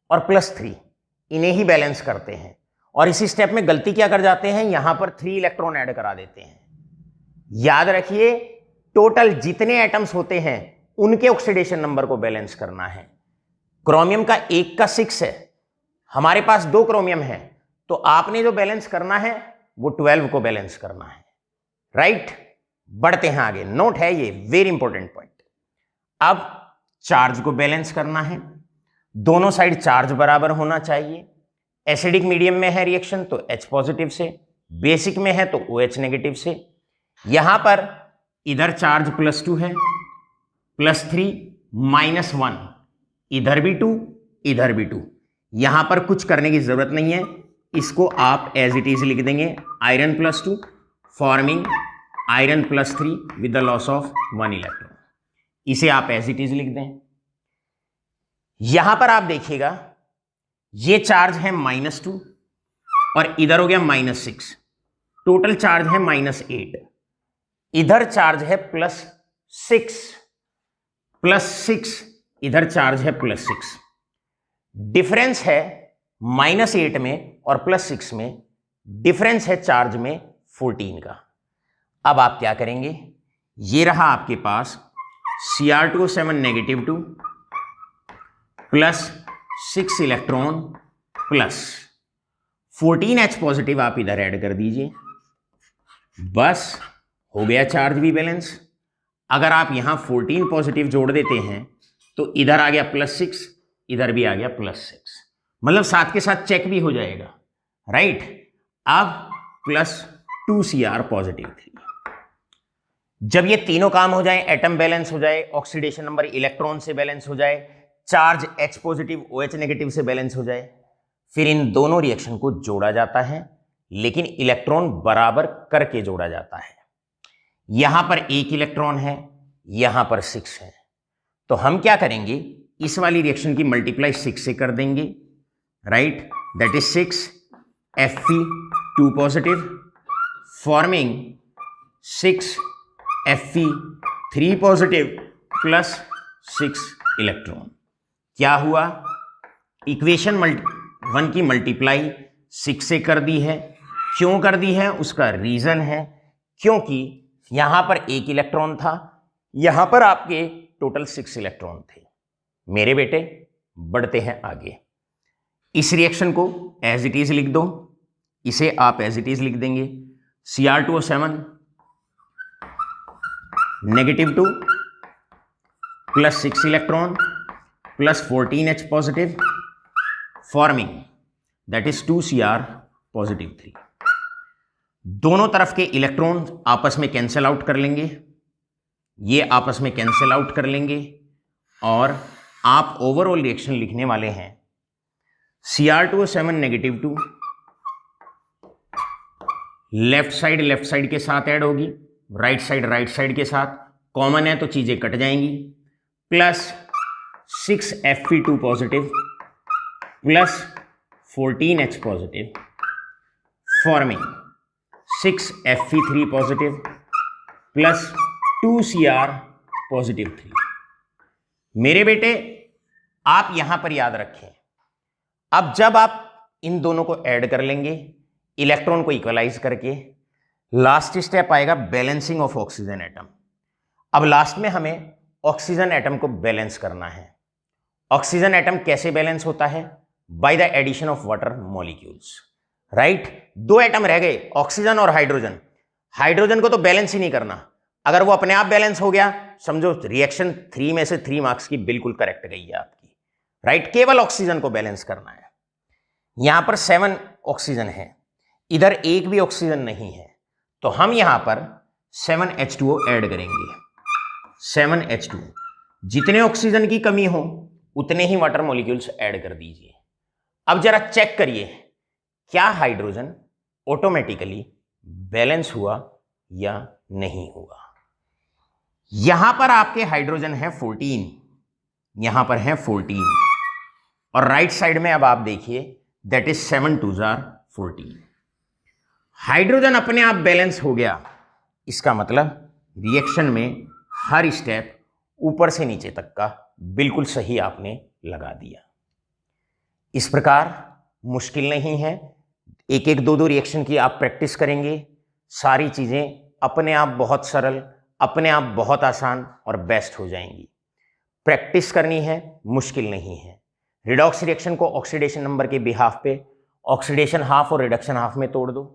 और +3 इन्हें ही बैलेंस करते हैं, और इसी स्टेप में गलती क्या कर जाते हैं, यहां पर 3 इलेक्ट्रॉन ऐड करा देते हैं। याद रखिए टोटल जितने एटम्स होते हैं उनके ऑक्सीडेशन नंबर को बैलेंस करना है। क्रोमियम का 1 का 6 है, हमारे पास 2 क्रोमियम है, तो आपने जो बैलेंस करना है वो 12 को बैलेंस करना है, राइट। बढ़ते हैं आगे, नोट है ये वेरी इंपॉर्टेंट पॉइंट। अब चार्ज को बैलेंस करना है, दोनों साइड चार्ज बराबर होना चाहिए। एसिडिक मीडियम में है रिएक्शन तो H+ से, बेसिक में है तो OH- से। यहां पर इधर चार्ज +2 है, +3 -1, इधर भी 2, इधर भी 2। यहां पर कुछ करने की जरूरत नहीं है, इसको आप एज इट इज लिख देंगे, iron +2 forming iron +3 with the loss of 1 electron. इसे आप एज इट इज लिख दें। यहां पर आप देखिएगा ये चार्ज है -2 और इधर हो गया -6, टोटल चार्ज है -8, इधर चार्ज है +6, इधर चार्ज है +6। डिफरेंस है -8 में और +6 में, डिफरेंस है चार्ज में 14 का। अब आप क्या करेंगे, ये रहा आपके पास Cr2O7 -2 plus 6 electron plus 14H positive आप इधर ऐड कर दीजिए, बस हो गया चार्ज भी बैलेंस। अगर आप यहां 14 पॉजिटिव जोड़ देते हैं तो इधर आ गया +6, इधर भी आ गया +6, मतलब साथ के साथ चेक भी हो जाएगा, राइट। अब +2 Cr पॉजिटिव 3। जब ये तीनों काम हो जाए, एटम बैलेंस हो जाए, ऑक्सीडेशन नंबर इलेक्ट्रॉन से बैलेंस हो जाए, charge H positive OH negative से बैलेंस हो जाए, फिर इन दोनों रिएक्शन को जोड़ा जाता है, लेकिन इलेक्ट्रॉन बराबर करके जोड़ा जाता है। यहां पर 1 इलेक्ट्रॉन है, यहां पर 6 है, तो हम क्या करेंगे, इस वाली रिएक्शन की मल्टीप्लाई 6 से कर देंगे, right, that is 6 Fe2 positive forming 6 Fe3 positive plus 6 electron. क्या हुआ, इक्वेशन 1 की मल्टीप्लाई 6 से कर दी है। क्यों कर दी है, उसका रीजन है क्योंकि यहां पर 1 इलेक्ट्रॉन था, यहां पर आपके टोटल 6 इलेक्ट्रॉन थे। मेरे बेटे बढ़ते हैं आगे, इस रिएक्शन को एज इट इज लिख दो, इसे आप एज इट इज लिख देंगे, Cr2O7 -2 plus 6 electron plus 14H positive forming that is 2 Cr positive 3। दोनों तरफ के इलेक्ट्रॉन आपस में कैंसिल आउट कर लेंगे, ये आपस में कैंसिल आउट कर लेंगे और आप ओवरऑल रिएक्शन लिखने वाले हैं Cr2O7 -2 लेफ्ट साइड के साथ ऐड होगी, राइट साइड के साथ, कॉमन है तो चीजें कट जाएंगी, plus 6 Fe2 positive plus 14H positive forming 6 Fe3 positive plus 2 Cr positive 3। मेरे बेटे आप यहां पर याद रखें, अब जब आप इन दोनों को ऐड कर लेंगे, इलेक्ट्रॉन को इक्वलाइज करके, लास्ट स्टेप आएगा बैलेंसिंग ऑफ ऑक्सीजन एटम। अब लास्ट में हमें ऑक्सीजन एटम को बैलेंस करना है। ऑक्सीजन एटम कैसे बैलेंस होता है, by the addition of water molecules, right. 2 atom रह गए, ऑक्सीजन और हाइड्रोजन। हाइड्रोजन को तो बैलेंस ही नहीं करना, अगर वो अपने आप बैलेंस हो गया समझो रिएक्शन 3 में से 3 मार्क्स की बिल्कुल करेक्ट गई है आपकी, राइट। केवल ऑक्सीजन को बैलेंस करना है। यहां पर 7 ऑक्सीजन है, इधर एक भी ऑक्सीजन नहीं है, तो हम यहां पर 7H2O ऐड करेंगे। 7H2O, जितने ऑक्सीजन की कमी हो उतने ही वाटर मॉलिक्यूल्स ऐड कर दीजिए। अब जरा चेक करिए क्या हाइड्रोजन ऑटोमेटिकली बैलेंस हुआ या नहीं हुआ। यहां पर आपके हाइड्रोजन है 14, यहां पर है 14 और राइट साइड में अब आप देखिए that is 7 2s are 14। Hydrogen अपने आप बैलेंस हो गया, इसका मतलब रिएक्शन में हर स्टेप ऊपर से नीचे तक का बिल्कुल सही आपने लगा दिया। इस प्रकार मुश्किल नहीं है, एक एक 2 रिएक्शन की आप प्रैक्टिस करेंगे, सारी चीजें अपने आप बहुत सरल, अपने आप बहुत आसान और बेस्ट हो जाएंगी। प्रैक्टिस करनी है, मुश्किल नहीं है। रिडॉक्स रिएक्शन को ऑक्सीडेशन नंबर के बिहाफ पे ऑक्सीडेशन हाफ और रिडक्शन हाफ में तोड़ दो।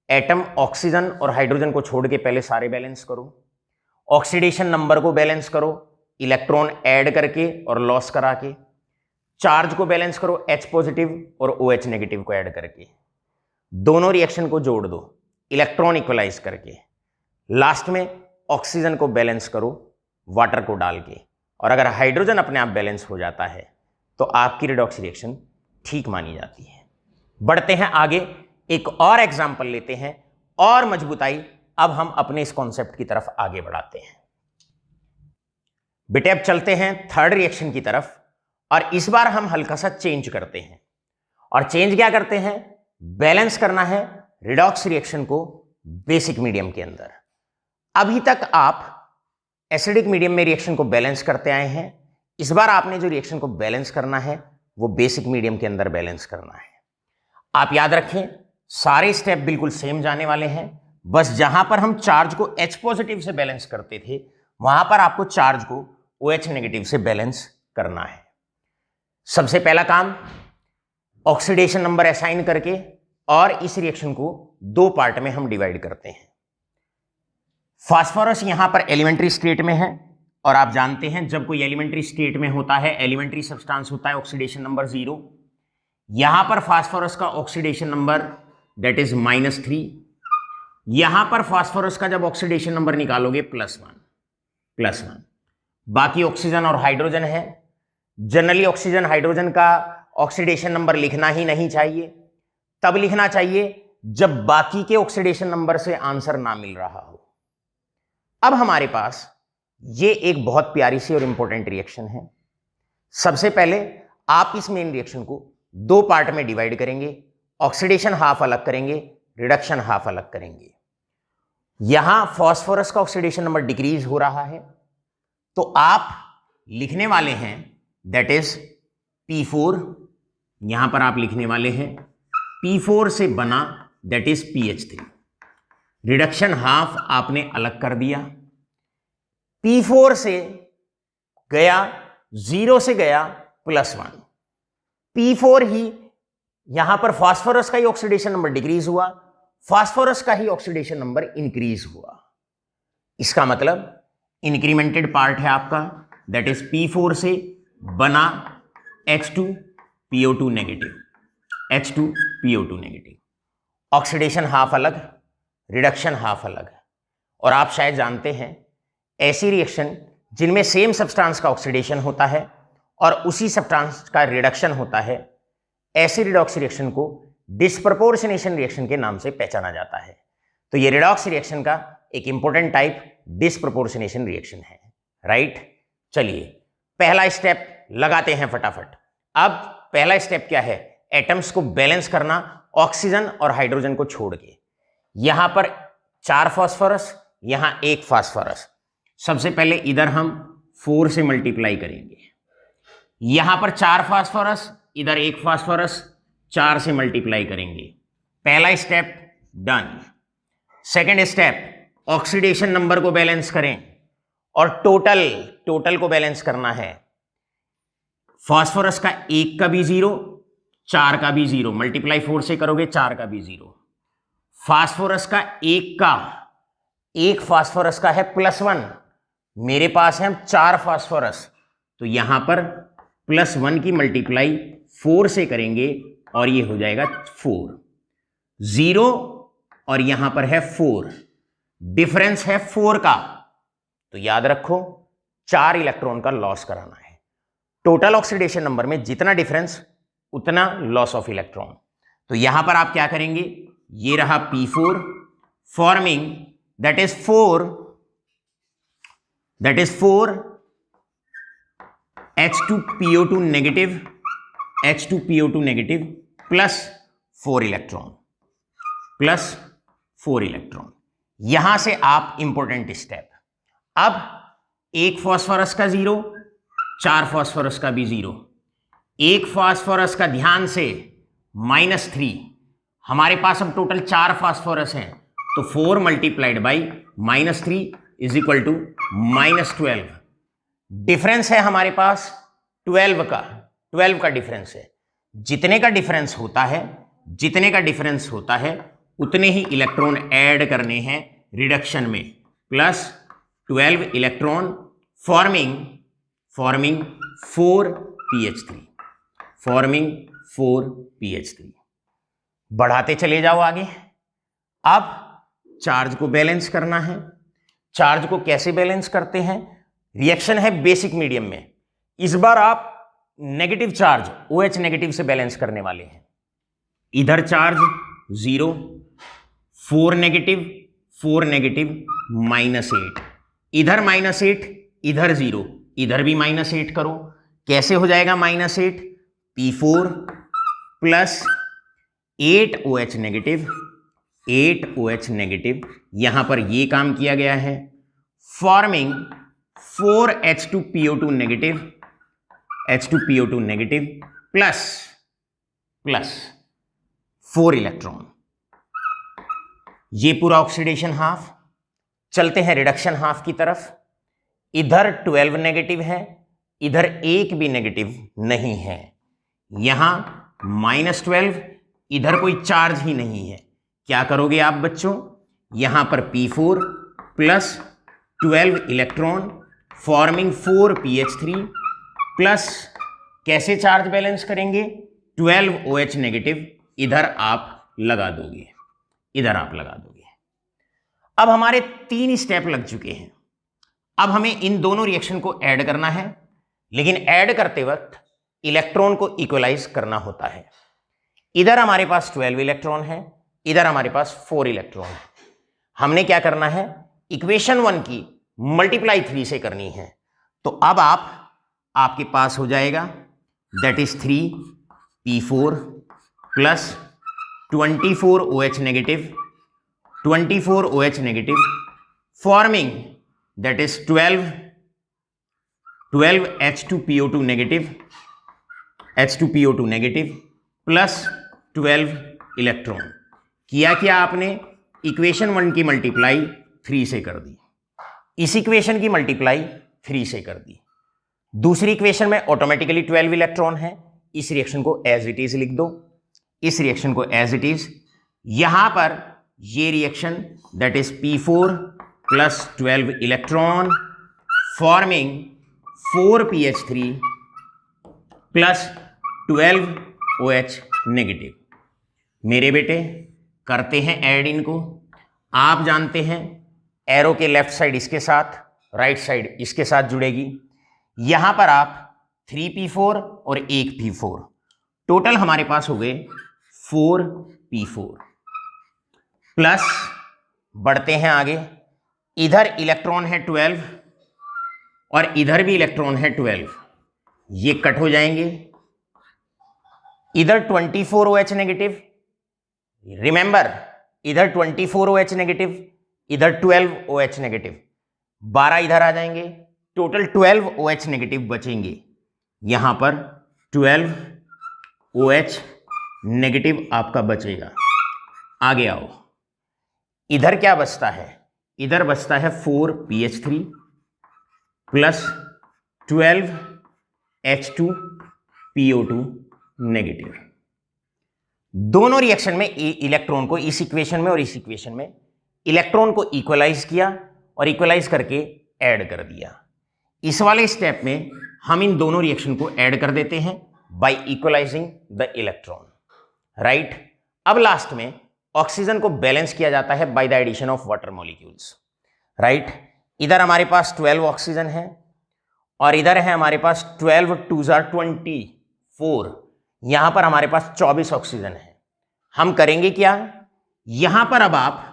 एटम ऑक्सीजन और हाइड्रोजन को छोड़ के पहले सारे बैलेंस करो, ऑक्सीडेशन नंबर को बैलेंस करो इलेक्ट्रॉन ऐड करके और लॉस करा के, चार्ज को बैलेंस करो H पॉजिटिव और OH नेगेटिव को ऐड करके, दोनों रिएक्शन को जोड़ दो इलेक्ट्रॉन इक्वलाइज करके, लास्ट में ऑक्सीजन को बैलेंस करो वाटर को डाल के, और अगर हाइड्रोजन अपने आप बैलेंस हो जाता है तो आपकी रिडॉक्स रिएक्शन ठीक मानी जाती है। बढ़ते हैं आगे, एक और एग्जाम्पल लेते हैं और मजबूताई अब हम अपने इस कॉन्सेप्ट की तरफ आगे बढ़ाते हैं। बेटे अब चलते हैं थर्ड रिएक्शन की तरफ और इस बार हम हल्का सा चेंज करते हैं। और चेंज क्या करते हैं? बैलेंस करना है रिडॉक्स रिएक्शन को बेसिक मीडियम के अंदर। अभी तक आप एसिडिक मीडियम में रिएक्शन को बैलेंस करते आए हैं, इस बार आपने जो रिएक्शन को बैलेंस करना है वो बेसिक मीडियम के अंदर बैलेंस करना है। आप याद रखें, सारे स्टेप बिल्कुल सेम जाने वाले हैं, बस जहां पर हम चार्ज को H पॉजिटिव से बैलेंस करते थे वहां पर आपको चार्ज को OH नेगेटिव से बैलेंस करना है। सबसे पहला काम, ऑक्सीडेशन नंबर असाइन करके और इस रिएक्शन को दो पार्ट में हम डिवाइड करते हैं। फास्फोरस यहां पर एलिमेंट्री स्टेट में है और आप जानते हैं जब कोई एलिमेंट्री स्टेट में होता है, एलिमेंट्री सब्सटेंस होता है, ऑक्सीडेशन नंबर 0। यहां पर फास्फोरस का ऑक्सीडेशन नंबर दैट इज -3। यहां पर फास्फोरस का जब ऑक्सीडेशन नंबर निकालोगे +1। बाकी ऑक्सीजन और हाइड्रोजन है। जनरली ऑक्सीजन हाइड्रोजन का ऑक्सीडेशन नंबर लिखना ही नहीं चाहिए, तब लिखना चाहिए जब बाकी के ऑक्सीडेशन नंबर से आंसर ना मिल रहा हो। अब हमारे पास ये एक बहुत प्यारी सी और इंपॉर्टेंट रिएक्शन है। सबसे पहले आप इस मेन रिएक्शन को दो पार्ट में डिवाइड करेंगे, ऑक्सीडेशन हाफ अलग करेंगे, रिडक्शन हाफ अलग करेंगे। यहां फास्फोरस का ऑक्सीडेशन नंबर डिक्रीज हो रहा है तो आप लिखने वाले हैं दैट इज P4। यहां पर आप लिखने वाले हैं P4 से बना that is PH3। Reduction half आपने अलग कर दिया। P4 से गया 0 से गया +1। P4 ही यहां पर फास्फोरस का ही ऑक्सीडेशन नंबर डिक्रीज हुआ, फास्फोरस का ही ऑक्सीडेशन नंबर इंक्रीज हुआ। इसका मतलब इंक्रीमेंटेड पार्ट है आपका दैट इज P4 से बना H2PO2 negative, H2PO2 negative. Oxidation half अलग, रिडक्शन हाफ अलग। और आप शायद जानते हैं ऐसी रिएक्शन जिनमें सेम सब्सटेंस का ऑक्सीडेशन होता है और उसी सब्सटेंस का रिडक्शन होता है, ऐसी रिडॉक्स रिएक्शन को डिस्प्रपोर्शनेशन रिएक्शन के नाम से पहचाना जाता है। तो ये रिडॉक्स रिएक्शन का एक इंपॉर्टेंट टाइप डिस्प्रपोर्शनेशन रिएक्शन है, राइट। चलिए पहला स्टेप लगाते हैं फटाफट। अब पहला स्टेप क्या है? एटम्स को बैलेंस करना ऑक्सीजन और हाइड्रोजन को छोड़ के। यहां पर 4 फास्फोरस, यहां 1 फास्फोरस। सबसे पहले इधर हम 4 से मल्टीप्लाई करेंगे। यहां पर 4 फास्फोरस, इधर 1 फास्फोरस, 4 से मल्टीप्लाई करेंगे। पहला step done. Second step, oxidation number को बैलेंस करें और टोटल को बैलेंस करना है। फास्फोरस का 1 का भी 0, 4 का भी 0, मल्टीप्लाई 4 से करोगे 4 का भी 0। फास्फोरस का 1 फास्फोरस का है +1, मेरे पास है 4 फास्फोरस, तो यहां पर +1 की मल्टीप्लाई 4 से करेंगे और ये हो जाएगा 4। 0 और यहां पर है 4, डिफरेंस है 4 का, तो याद रखो 4 इलेक्ट्रॉन का लॉस कराना है। टोटल ऑक्सीडेशन नंबर में जितना डिफरेंस उतना लॉस ऑफ इलेक्ट्रॉन। तो यहां पर आप क्या करेंगे? ये रहा P4 forming that is 4 H2PO2 negative, H2PO2 negative +4 electron. यहां से आप इंपॉर्टेंट स्टेप, अब 1 फास्फोरस का 0, 4 फास्फोरस का भी 0, 1 फास्फोरस का ध्यान से -3। हमारे पास अब टोटल 4 फास्फोरस हैं, तो 4 multiplied by -3 is equal to -12। Difference है हमारे पास 12 का डिफरेंस है। जितने का डिफरेंस होता है उतने ही इलेक्ट्रॉन ऐड करने हैं रिडक्शन में, +12 इलेक्ट्रॉन फॉर्मिंग 4pH3। बढ़ाते चले जाओ आगे। अब चार्ज को बैलेंस करना है। चार्ज को कैसे बैलेंस करते हैं? रिएक्शन है बेसिक मीडियम में, इस बार आप नेगेटिव चार्ज OH नेगेटिव से बैलेंस करने वाले हैं। इधर चार्ज 0, 4 नेगेटिव, -8, इधर -8, इधर 0, इधर भी -8 करो, कैसे हो जाएगा -8, P4 plus 8 OH negative, 8 OH negative, यहां पर ये काम किया गया है, forming 4 H2PO2 negative, H2PO2 negative plus 4 electron. ये पूरा ऑक्सीडेशन हाफ। चलते हैं रिडक्शन हाफ की तरफ। इधर 12 नेगेटिव है, इधर एक भी नेगेटिव नहीं है, यहां -12, इधर कोई चार्ज ही नहीं है। क्या करोगे आप बच्चों, यहां पर P4 plus 12 electron forming 4 PH3 plus कैसे चार्ज बैलेंस करेंगे, 12 OH नेगेटिव इधर आप लगा दोगे, इधर आप लगा दोगे। अब हमारे 3 स्टेप लग चुके हैं। अब हमें इन दोनों रिएक्शन को ऐड करना है, लेकिन ऐड करते वक्त इलेक्ट्रॉन को इक्वलाइज करना होता है। इधर हमारे पास 12 इलेक्ट्रॉन है, इधर हमारे पास 4 इलेक्ट्रॉन है। हमने क्या करना है, इक्वेशन 1 की मल्टीप्लाई 3 से करनी है। तो अब आपके पास हो जाएगा that is 3P4 plus 24 OH negative, 24 OH negative forming that is 12 H2PO2 negative, H2PO2 negative plus 12 electron. किया क्या आपने, इक्वेशन 1 की मल्टीप्लाई 3 से कर दी, इस इक्वेशन की मल्टीप्लाई 3 से कर दी। दूसरी इक्वेशन में ऑटोमेटिकली 12 इलेक्ट्रॉन है, इस रिएक्शन को एज इट इज लिख दो, इस रिएक्शन को एज इट इज। यहां पर ये reaction that is P4 plus 12 electron forming 4 PH3 plus 12 OH negative. मेरे बेटे करते हैं ऐड इनको। आप जानते हैं एरो के लेफ्ट साइड इसके साथ, राइट साइड इसके साथ जुड़ेगी। यहां पर आप 3P4 और 1P4, टोटल हमारे पास हो गए 4P4 प्लस, बढ़ते हैं आगे, इधर इलेक्ट्रॉन है 12 और इधर भी इलेक्ट्रॉन है 12, ये कट हो जाएंगे। इधर 24 OH नेगेटिव, रिमेंबर इधर 24 OH नेगेटिव, इधर 12 OH नेगेटिव, 12 इधर आ जाएंगे, टोटल 12 OH नेगेटिव बचेंगे। यहां पर 12 OH नेगेटिव आपका बचेगा। आगे आओ, इधर क्या बचता है, इधर बचता है 4 PH3 प्लस 12 H2PO2 नेगेटिव। दोनों रिएक्शन में इलेक्ट्रॉन को इस इक्वेशन में और इस इक्वेशन में इलेक्ट्रॉन को इक्वलाइज किया और इक्वलाइज करके ऐड कर दिया। इस वाले स्टेप में हम इन दोनों रिएक्शन को ऐड कर देते हैं by equalizing the electron, right. अब लास्ट में ऑक्सीजन को बैलेंस किया जाता है by the addition of water molecules, right. इधर हमारे पास 12 ऑक्सीजन है और इधर है हमारे पास 12 2 24, यहां पर हमारे पास 24 ऑक्सीजन है। हम करेंगे क्या, यहां पर अब आप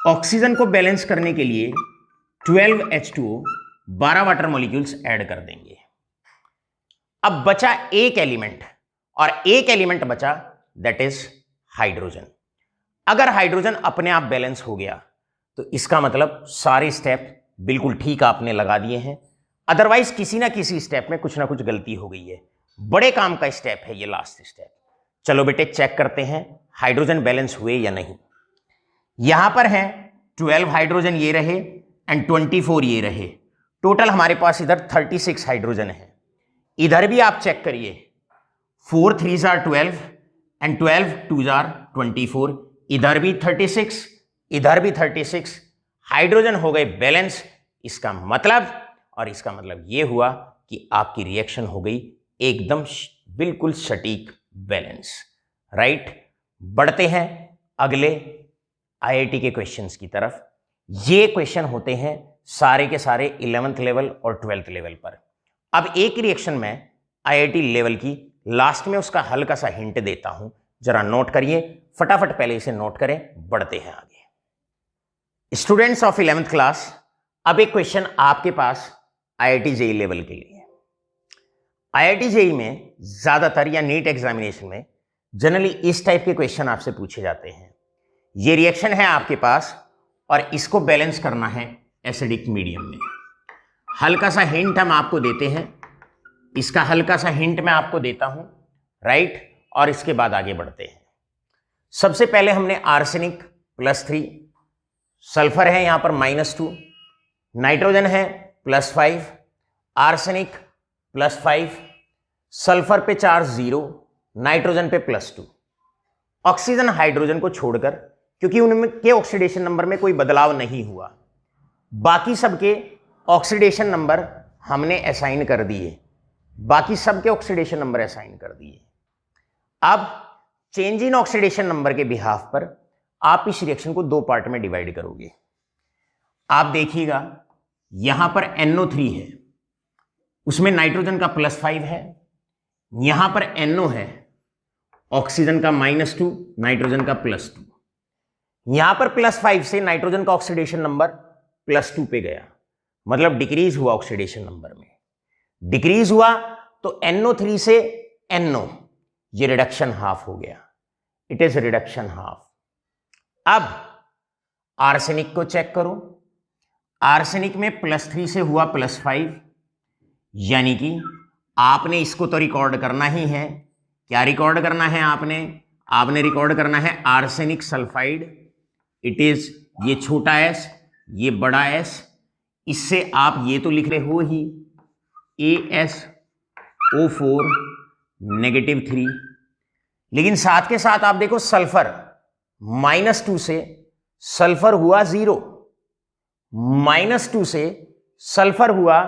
ऑक्सीजन को बैलेंस करने के लिए 12 H2O 12 वाटर मॉलिक्यूल्स ऐड कर देंगे। अब बचा एक एलिमेंट, और एक एलिमेंट बचा दैट इज हाइड्रोजन। अगर हाइड्रोजन अपने आप बैलेंस हो गया तो इसका मतलब सारे स्टेप बिल्कुल ठीक आपने लगा दिए हैं, अदरवाइज किसी ना किसी स्टेप में कुछ ना कुछ गलती हो गई है। बड़े काम का स्टेप है ये लास्ट स्टेप। चलो बेटे चेक करते हैं हाइड्रोजन बैलेंस हुए या नहीं। यहां पर है 12 हाइड्रोजन ये रहे एंड 24 ये रहे, टोटल हमारे पास इधर 36 हाइड्रोजन है। इधर भी आप चेक करिए, 4 3 12 एंड 12 2 24, इधर भी 36, इधर भी 36 हाइड्रोजन हो गए बैलेंस। इसका मतलब, और इसका मतलब ये हुआ कि आपकी रिएक्शन हो गई एकदम बिल्कुल सटीक बैलेंस, राइट। बढ़ते हैं अगले आईआईटी के क्वेश्चंस की तरफ। ये क्वेश्चन होते हैं सारे के सारे 11th लेवल और 12th लेवल पर। अब एक रिएक्शन में आईआईटी लेवल की लास्ट में उसका हल्का सा हिंट देता हूं, जरा नोट करिए, फटाफट पहले इसे नोट करें। बढ़ते हैं आगे। स्टूडेंट्स ऑफ 11th क्लास, अब एक क्वेश्चन आपके पास आईआईटी जेईई लेवल के लिए। IIT JEE में ज्यादातर या नीट एग्जामिनेशन में जनरली इस टाइप के क्वेश्चन आपसे पूछे जाते हैं। ये रिएक्शन है आपके पास और इसको बैलेंस करना है एसिडिक मीडियम में। हल्का सा हिंट हम आपको देते हैं, इसका हल्का सा हिंट मैं आपको देता हूं, राइट, और इसके बाद आगे बढ़ते हैं। सबसे पहले हमने आर्सेनिक +3, सल्फर है यहां पर -2, नाइट्रोजन है +5, आर्सेनिक +5, सल्फर पे चार्ज 0, नाइट्रोजन पे +2। ऑक्सीजन हाइड्रोजन को छोड़कर, क्योंकि उनके ऑक्सीडेशन नंबर में कोई बदलाव नहीं हुआ, बाकी सबके ऑक्सीडेशन नंबर हमने असाइन कर दिए, बाकी सबके ऑक्सीडेशन नंबर असाइन कर दिए। अब चेंज इन ऑक्सीडेशन नंबर के बिहाफ पर आप इस रिएक्शन को 2 पार्ट में डिवाइड करोगे। आप देखिएगा यहां पर NO3 है, उसमें नाइट्रोजन का +5 है, यहां पर NO है, ऑक्सीजन का -2, नाइट्रोजन का +2। यहां पर +5 से नाइट्रोजन का ऑक्सीडेशन नंबर +2 पे गया, मतलब डिक्रीज हुआ ऑक्सीडेशन नंबर में। डिक्रीज हुआ तो NO3 से NO, ये रिडक्शन हाफ हो गया, इट इज रिडक्शन हाफ। अब आर्सेनिक को चेक करो, आर्सेनिक में +3 से हुआ +5, यानी कि आपने इसको तो रिकॉर्ड करना ही है। क्या रिकॉर्ड करना है आपने रिकॉर्ड करना है आर्सेनिक सल्फाइड, इट इज ये छोटा s, ये बड़ा S, इससे आप ये तो लिख रहे हो ही AsO4 -3, लेकिन साथ के साथ आप देखो सल्फर -2 से सल्फर हुआ 0, -2 से सल्फर हुआ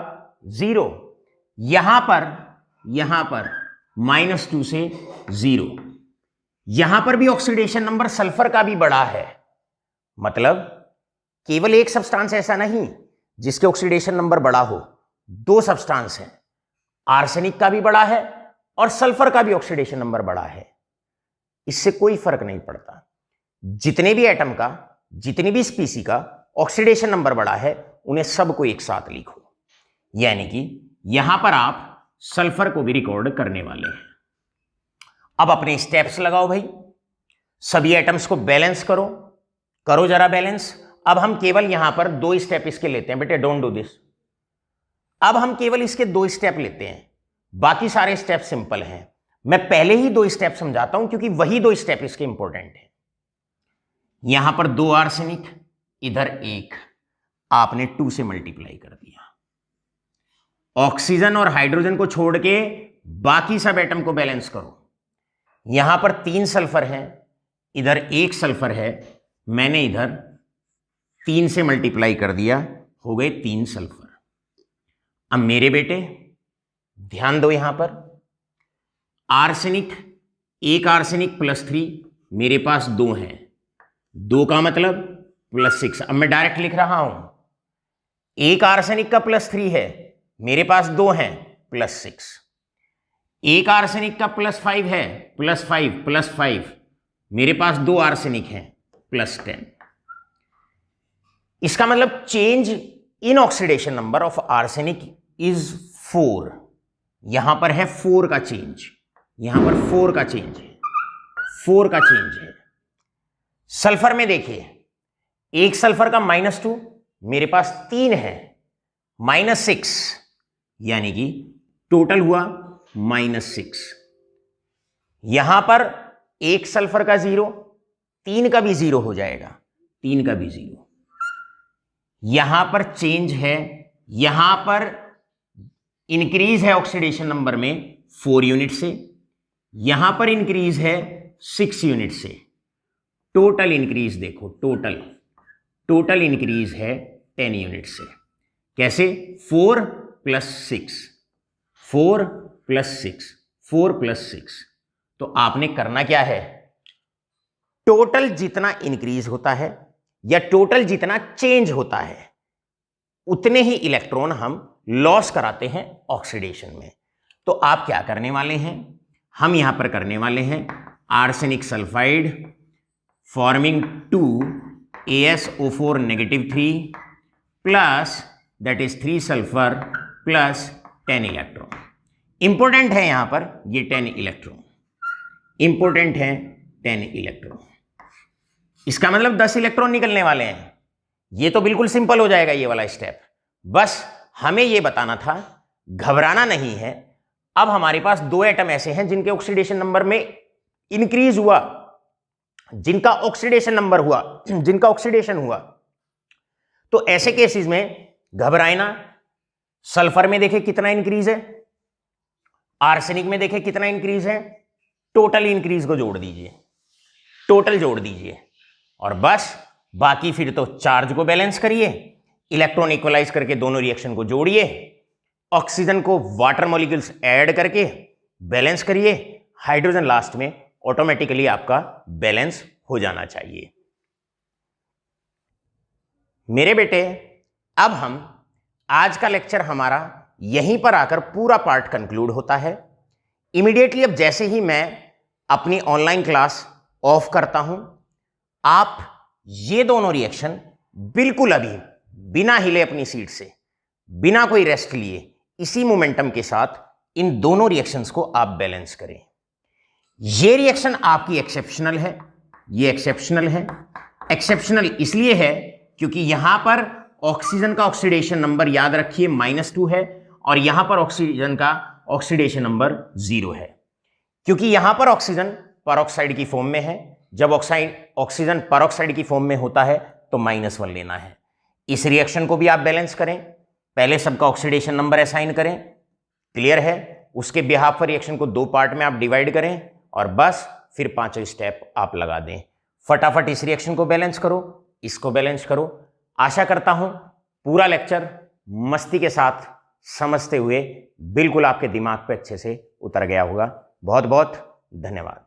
0, यहां पर -2 से 0, यहां पर भी ऑक्सीडेशन नंबर सल्फर का भी बड़ा है। मतलब केवल एक सब्सटेंस ऐसा नहीं जिसके ऑक्सीडेशन नंबर बड़ा हो, 2 सब्सटेंस हैं, आर्सेनिक का भी बड़ा है और सल्फर का भी ऑक्सीडेशन नंबर बड़ा है। इससे कोई फर्क नहीं पड़ता, जितने भी एटम का, जितनी भी स्पीसी का ऑक्सीडेशन नंबर बड़ा है, उन्हें सबको एक साथ लिखो। यानी कि यहां पर आप सल्फर को भी रिकॉर्ड करने वाले हैं। अब अपने स्टेप्स लगाओ भाई, सभी एटम्स को बैलेंस करो जरा बैलेंस। अब हम केवल यहां पर 2 स्टेप इसके लेते हैं, बेटे डोंट डू दिस। अब हम केवल इसके 2 स्टेप लेते हैं, बाकी सारे स्टेप सिंपल हैं। मैं पहले ही 2 स्टेप समझाता हूं क्योंकि वही 2 स्टेप इसके इंपॉर्टेंट है। यहां पर 2 आर्सेनिक, इधर 1, आपने 2 से मल्टीप्लाई कर दिया। ऑक्सीजन और हाइड्रोजन को छोड़ के बाकी सब एटम को बैलेंस करो। यहां पर 3 सल्फर है, इधर 1 सल्फर है, मैंने इधर 3 से मल्टीप्लाई कर दिया, हो गए 3 सल्फर। अब मेरे बेटे ध्यान दो, यहां पर आर्सेनिक, 1 आर्सेनिक +3, मेरे पास 2 हैं, 2 का मतलब +6। अब मैं डायरेक्ट लिख रहा हूं, 1 आर्सेनिक का +3 है, मेरे पास 2 हैं +6। 1 आर्सेनिक का +5 है, +5, मेरे पास 2 आर्सेनिक हैं +10। इसका मतलब change in oxidation number of arsenic is 4। यहां पर है 4 का चेंज, यहां पर 4 का चेंज है, 4 का चेंज है। सल्फर में देखिए, 1 सल्फर का -2, मेरे पास 3 है -6, यानी कि टोटल हुआ -6। यहां पर 1 सल्फर का 0, 3 का भी 0 हो जाएगा, 3 का भी 0। यहां पर चेंज है, यहां पर इंक्रीज है ऑक्सीडेशन नंबर में 4 यूनिट से, यहां पर इंक्रीज है 6 यूनिट से। टोटल इंक्रीज देखो, टोटल इंक्रीज है 10 यूनिट से। कैसे? 4 + 6, 4 + 6, 4 + 6। तो आपने करना क्या है, टोटल जितना इंक्रीज होता है या टोटल जितना चेंज होता है, उतने ही इलेक्ट्रॉन हम लॉस कराते हैं ऑक्सीडेशन में। तो आप क्या करने वाले हैं, हम यहां पर करने वाले हैं arsenic sulphide forming 2 AsO4 -3 plus that is 3 sulphur plus 10 electron. Important है यहां पर ये 10 इलेक्ट्रॉन, इंपॉर्टेंट है 10 इलेक्ट्रॉन, इसका मतलब 10 इलेक्ट्रॉन निकलने वाले हैं। ये तो बिल्कुल सिंपल हो जाएगा ये वाला स्टेप, बस हमें ये बताना था, घबराना नहीं है। अब हमारे पास 2 एटम ऐसे हैं जिनके ऑक्सीडेशन नंबर में इंक्रीज हुआ, जिनका ऑक्सीडेशन नंबर हुआ, जिनका ऑक्सीडेशन हुआ। तो ऐसे केसेस में घबराए ना। सल्फर में देखें कितना इंक्रीज है, आर्सेनिक में देखें कितना इंक्रीज है, टोटल इंक्रीज को जोड़ दीजिए, टोटल जोड़ दीजिए और बस बाकी फिर तो चार्ज को बैलेंस करिए, इलेक्ट्रॉन इक्वलाइज करके दोनों रिएक्शन को जोड़िए, ऑक्सीजन को वाटर मॉलिक्यूल्स ऐड करके बैलेंस करिए, हाइड्रोजन लास्ट में ऑटोमेटिकली आपका बैलेंस हो जाना चाहिए। मेरे बेटे, अब हम आज का लेक्चर हमारा यहीं पर आकर पूरा पार्ट कंक्लूड होता है। इमीडिएटली अब जैसे ही मैं अपनी ऑनलाइन क्लास ऑफ करता हूं, आप ये दोनों रिएक्शन बिल्कुल अभी बिना हिले अपनी सीट से, बिना कोई रेस्ट लिए, इसी मोमेंटम के साथ इन दोनों रिएक्शंस को आप बैलेंस करें। ये रिएक्शन आपकी एक्सेप्शनल है, ये एक्सेप्शनल है। एक्सेप्शनल इसलिए है क्योंकि यहां पर ऑक्सीजन का ऑक्सीडेशन नंबर याद रखिए -2 है और यहां पर ऑक्सीजन का ऑक्सीडेशन नंबर 0 है। क्योंकि यहां पर ऑक्सीजन परऑक्साइड की फॉर्म में है, जब ऑक्सीजन परऑक्साइड की फॉर्म में होता है तो -1 लेना है। इस रिएक्शन को भी आप बैलेंस करें, पहले सबका ऑक्सीडेशन नंबर असाइन करें, क्लियर है। उसके बिहाफ पर रिएक्शन को 2 पार्ट में आप डिवाइड करें और बस फिर 5 स्टेप आप लगा दें। फटाफट इस रिएक्शन को बैलेंस करो, इसको बैलेंस करो। आशा करता हूं पूरा लेक्चर मस्ती के साथ समझते हुए बिल्कुल आपके दिमाग पे अच्छे से उतर गया होगा। बहुत बहुत धन्यवाद।